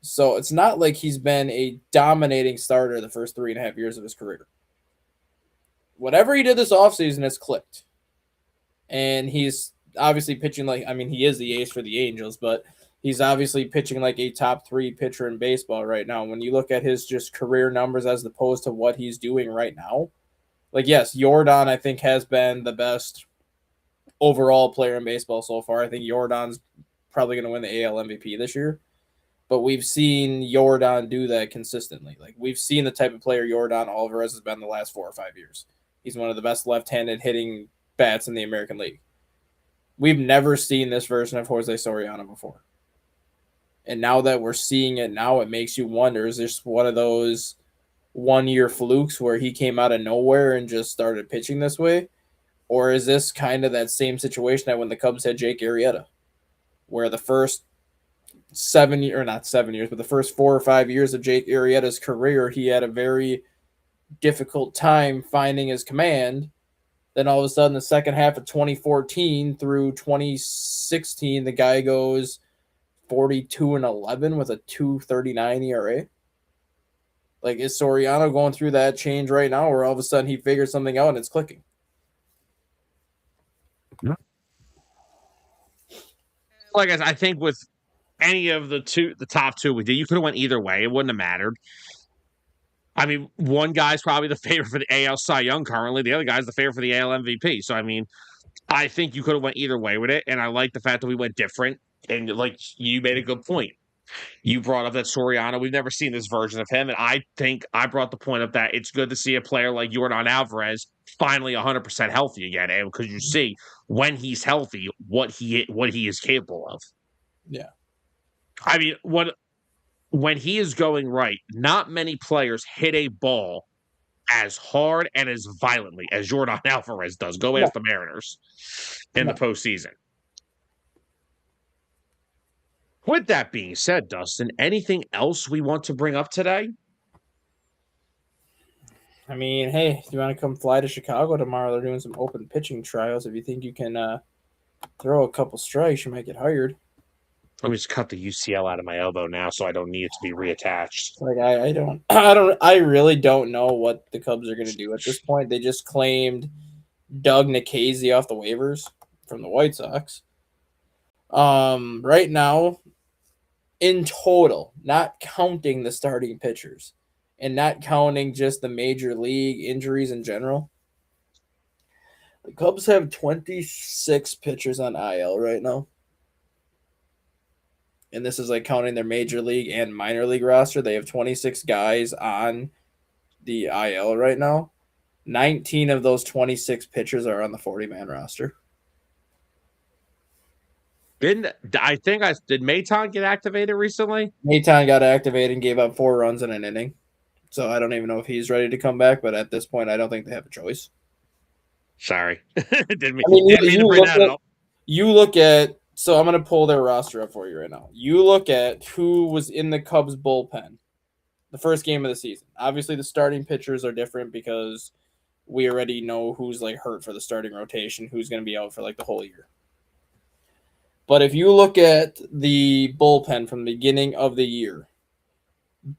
So it's not like he's been a dominating starter the first 3.5 years of his career. Whatever he did this offseason has clicked. And he's obviously pitching he is the ace for the Angels, but he's obviously pitching like a top 3 pitcher in baseball right now. When you look at his just career numbers as opposed to what he's doing right now, like, yes, Yordan, I think, has been the best overall player in baseball so far. I think Yordan's probably going to win the AL MVP this year. But we've seen Yordan do that consistently. Like, we've seen the type of player Yordan Alvarez has been the last 4 or 5 years. He's one of the best left-handed hitting bats in the American League. We've never seen this version of Jose Soriano before. And now that we're seeing it now, it makes you wonder, is this one of those one-year flukes where he came out of nowhere and just started pitching this way? Or is this kind of that same situation that when the Cubs had Jake Arrieta, where the first 7 years, or not 7 years, but the first 4 or 5 years of Jake Arrieta's career, he had a very difficult time finding his command. Then all of a sudden, the second half of 2014 through 2016, the guy goes 42-11 with a 2.39 ERA. Like, is Soriano going through that change right now, or all of a sudden he figured something out and it's clicking? Like I think with any of the top two we did, you could have went either way. It wouldn't have mattered. I mean, one guy's probably the favorite for the AL Cy Young currently. The other guy's the favorite for the AL MVP. So, I mean, I think you could have went either way with it. And I like the fact that we went different. And, like, you made a good point. You brought up that Soriano. We've never seen this version of him. And I think I brought the point up that it's good to see a player like Yordan Alvarez finally 100% healthy again. And because you see when he's healthy, what he is capable of. Yeah. I mean, when he is going right, not many players hit a ball as hard and as violently as Yordan Alvarez does. Go ask the Mariners in the postseason. With that being said, Dustin, anything else we want to bring up today? I mean, hey, if you want to come fly to Chicago tomorrow, they're doing some open pitching trials. If you think you can throw a couple strikes, you might get hired. Let me just cut the UCL out of my elbow now so I don't need it to be reattached. Like, I really don't know what the Cubs are going to do at this point. They just claimed Doug Nikhazy off the waivers from the White Sox. Right now, in total, not counting the starting pitchers and not counting just the major league injuries in general, the Cubs have 26 pitchers on IL right now. And this is like counting their major league and minor league roster. They have 26 guys on the IL right now. 19 of those 26 pitchers are on the 40-man roster. Did Maton get activated recently? Maton got activated and gave up 4 runs in an inning. So I don't even know if he's ready to come back, but at this point, I don't think they have a choice. Sorry. You look at, so I'm going to pull their roster up for you right now. You look at who was in the Cubs bullpen the first game of the season. Obviously, the starting pitchers are different because we already know who's like hurt for the starting rotation, who's going to be out for like the whole year. But if you look at the bullpen from the beginning of the year,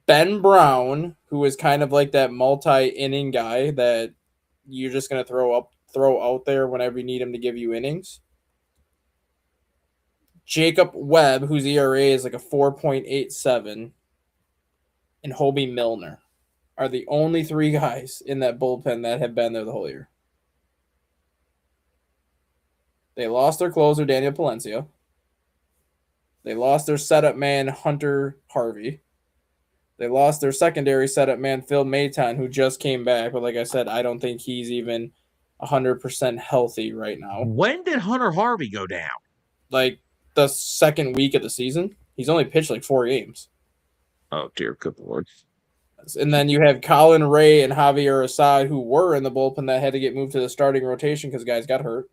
Ben Brown, who is kind of like that multi-inning guy that you're just going to throw out there whenever you need him to give you innings. Jacob Webb, whose ERA is like a 4.87, and Hobie Milner are the only 3 guys in that bullpen that have been there the whole year. They lost their closer, Daniel Palencia. They lost their setup man, Hunter Harvey. They lost their secondary setup man, Phil Maton, who just came back. But like I said, I don't think he's even 100% healthy right now. When did Hunter Harvey go down? Like the second week of the season. He's only pitched like 4 games. Oh, dear good Lord. And then you have Colin Ray and Javier Assad, who were in the bullpen that had to get moved to the starting rotation because guys got hurt.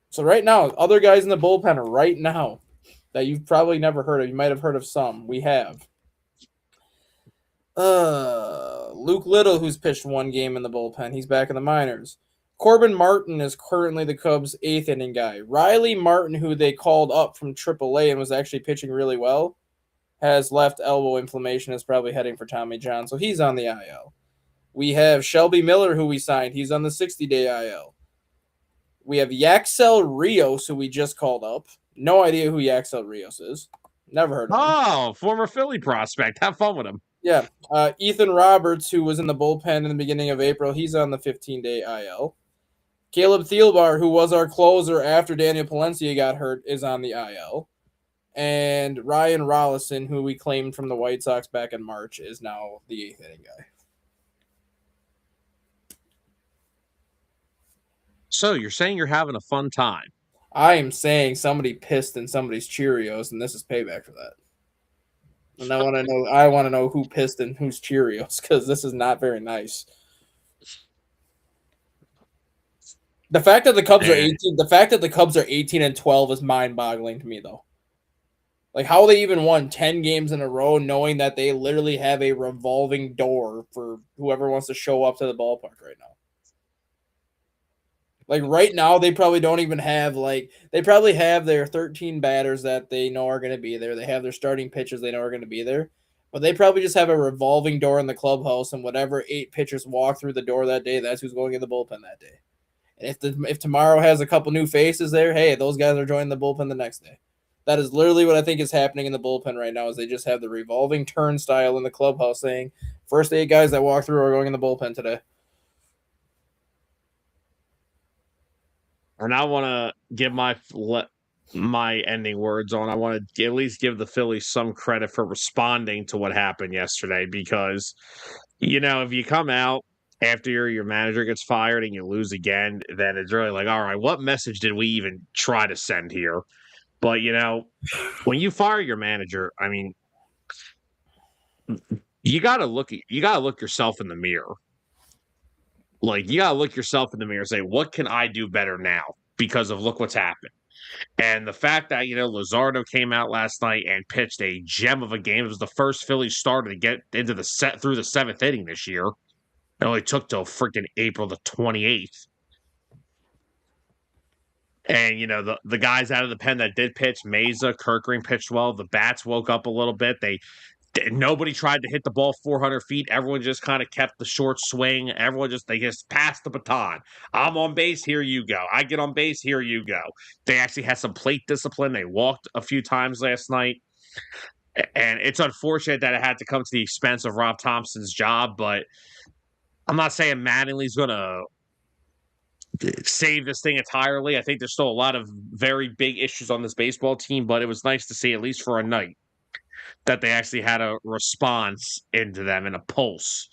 So right now, other guys in the bullpen right now that you've probably never heard of, you might have heard of some. We have Luke Little, who's pitched 1 game in the bullpen. He's back in the minors. Corbin Martin is currently the Cubs' 8th inning guy. Riley Martin, who they called up from AAA and was actually pitching really well, has left elbow inflammation, is probably heading for Tommy John, so he's on the IL. We have Shelby Miller, who we signed. He's on the 60-day IL. We have Yaxel Rios, who we just called up. No idea who Yaxel Rios is. Never heard of him. Oh, former Philly prospect. Have fun with him. Yeah. Ethan Roberts, who was in the bullpen in the beginning of April, he's on the 15-day IL. Caleb Thielbar, who was our closer after Daniel Palencia got hurt, is on the IL. And Ryan Rollison, who we claimed from the White Sox back in March, is now the 8th inning guy. So you're saying you're having a fun time? I am saying somebody pissed in somebody's Cheerios, and this is payback for that. And I want to know who pissed in whose Cheerios, because this is not very nice. The fact that the Cubs are 18-12 is mind-boggling to me, though. Like, how they even won 10 games in a row, knowing that they literally have a revolving door for whoever wants to show up to the ballpark right now. Like, right now, they probably don't even have, they probably have their 13 batters that they know are going to be there. They have their starting pitchers they know are going to be there. But they probably just have a revolving door in the clubhouse, and whatever 8 pitchers walk through the door that day, that's who's going in the bullpen that day. And if tomorrow has a couple new faces there, hey, those guys are joining the bullpen the next day. That is literally what I think is happening in the bullpen right now, is they just have the revolving turnstile in the clubhouse saying, first 8 guys that walk through are going in the bullpen today. And I want to give my ending words on. I want to at least give the Phillies some credit for responding to what happened yesterday, because, if you come out after your manager gets fired and you lose again, then it's really like, all right, what message did we even try to send here? But, when you fire your manager, I mean, you got to look yourself in the mirror. Like, you got to look yourself in the mirror and say, what can I do better now? Because of look what's happened. And the fact that, Luzardo came out last night and pitched a gem of a game. It was the first Phillies starter to get into through the 7th inning this year. It only took till freaking April the 28th. And, the guys out of the pen that did pitch, Meza, Kirkring pitched well. The bats woke up a little bit. Nobody tried to hit the ball 400 feet. Everyone just kind of kept the short swing. They just passed the baton. I'm on base, here you go. I get on base, here you go. They actually had some plate discipline. They walked a few times last night. And it's unfortunate that it had to come to the expense of Rob Thompson's job, but I'm not saying Mattingly's going to save this thing entirely. I think there's still a lot of very big issues on this baseball team, but it was nice to see, at least for a night, that they actually had a response into them and a pulse.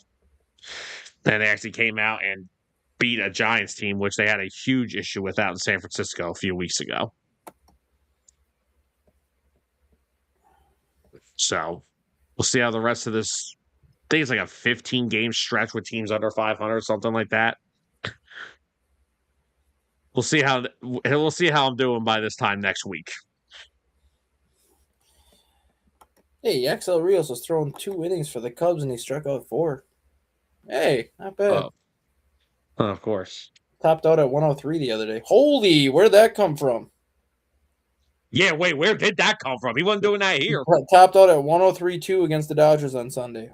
And they actually came out and beat a Giants team, which they had a huge issue with out in San Francisco a few weeks ago. So we'll see how the rest of this, I think it's like a 15-game stretch with teams under 500, something like that. We'll see how I'm doing by this time next week. Hey, Yaxel Rios was throwing 2 innings for the Cubs, and he struck out 4. Hey, not bad. Of course. Topped out at 103 the other day. Holy, where'd that come from? Yeah, wait, where did that come from? He wasn't doing that here. Topped out at 103.2 against the Dodgers on Sunday.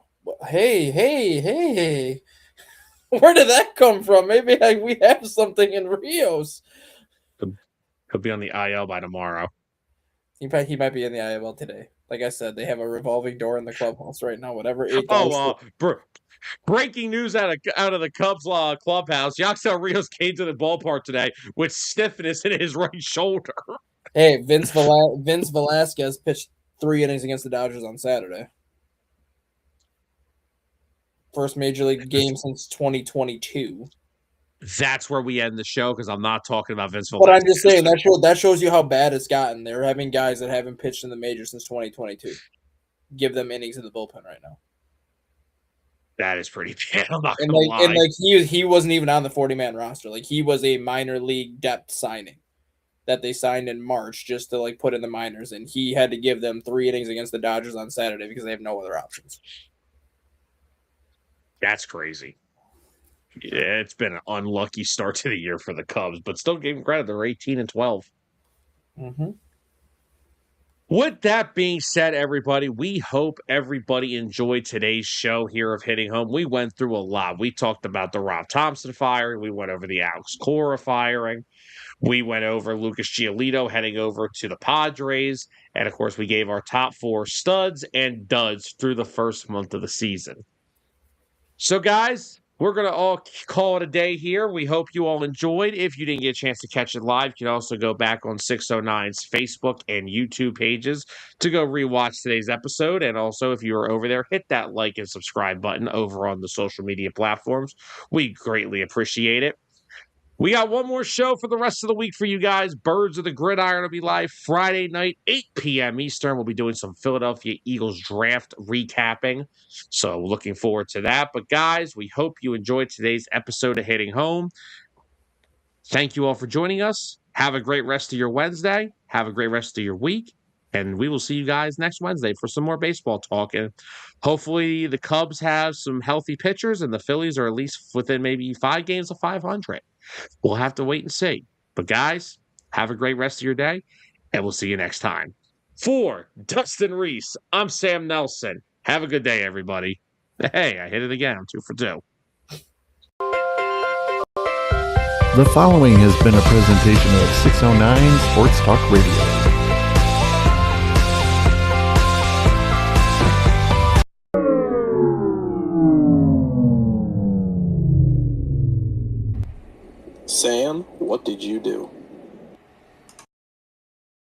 Hey. Where did that come from? Maybe we have something in Rios. He'll be on the IL by tomorrow. He might be in the IL today. Like I said, they have a revolving door in the clubhouse right now. Whatever it goes. Breaking news out of the Cubs clubhouse. Yaxel Rios came to the ballpark today with stiffness in his right shoulder. Hey, Vince Velasquez pitched 3 innings against the Dodgers on Saturday. First major league game since 2022. That's where we end the show because I'm not talking about Vince But Velasquez. I'm just saying that shows you how bad it's gotten. They're having guys that haven't pitched in the major since 2022. Give them innings in the bullpen right now. That is pretty bad. I'm not And gonna lie. he wasn't even on the 40-man roster. Like he was a minor league depth signing that they signed in March just to like put in the minors, and he had to give them 3 innings against the Dodgers on Saturday because they have no other options. That's crazy. Yeah, it's been an unlucky start to the year for the Cubs, but still give them credit. They're 18-12. Mm-hmm. With that being said, everybody, we hope everybody enjoyed today's show here of Hitting Home. We went through a lot. We talked about the Rob Thompson firing. We went over the Alex Cora firing. We went over Lucas Giolito heading over to the Padres. And, of course, we gave our top 4 studs and duds through the first month of the season. So, guys, we're going to all call it a day here. We hope you all enjoyed. If you didn't get a chance to catch it live, you can also go back on 609's Facebook and YouTube pages to go rewatch today's episode. And also, if you are over there, hit that like and subscribe button over on the social media platforms. We greatly appreciate it. We got one more show for the rest of the week for you guys. Birds of the Gridiron will be live Friday night, 8 p.m. Eastern. We'll be doing some Philadelphia Eagles draft recapping. So looking forward to that. But guys, we hope you enjoyed today's episode of Hitting Home. Thank you all for joining us. Have a great rest of your Wednesday. Have a great rest of your week. And we will see you guys next Wednesday for some more baseball talk. And hopefully the Cubs have some healthy pitchers and the Phillies are at least within maybe 5 games of 500. We'll have to wait and see. But guys, have a great rest of your day, and we'll see you next time. For Dustin Reese, I'm Sam Nelson. Have a good day, everybody. Hey, I hit it again. I'm 2 for 2. The following has been a presentation of 609 Sports Talk Radio. Sam, what did you do?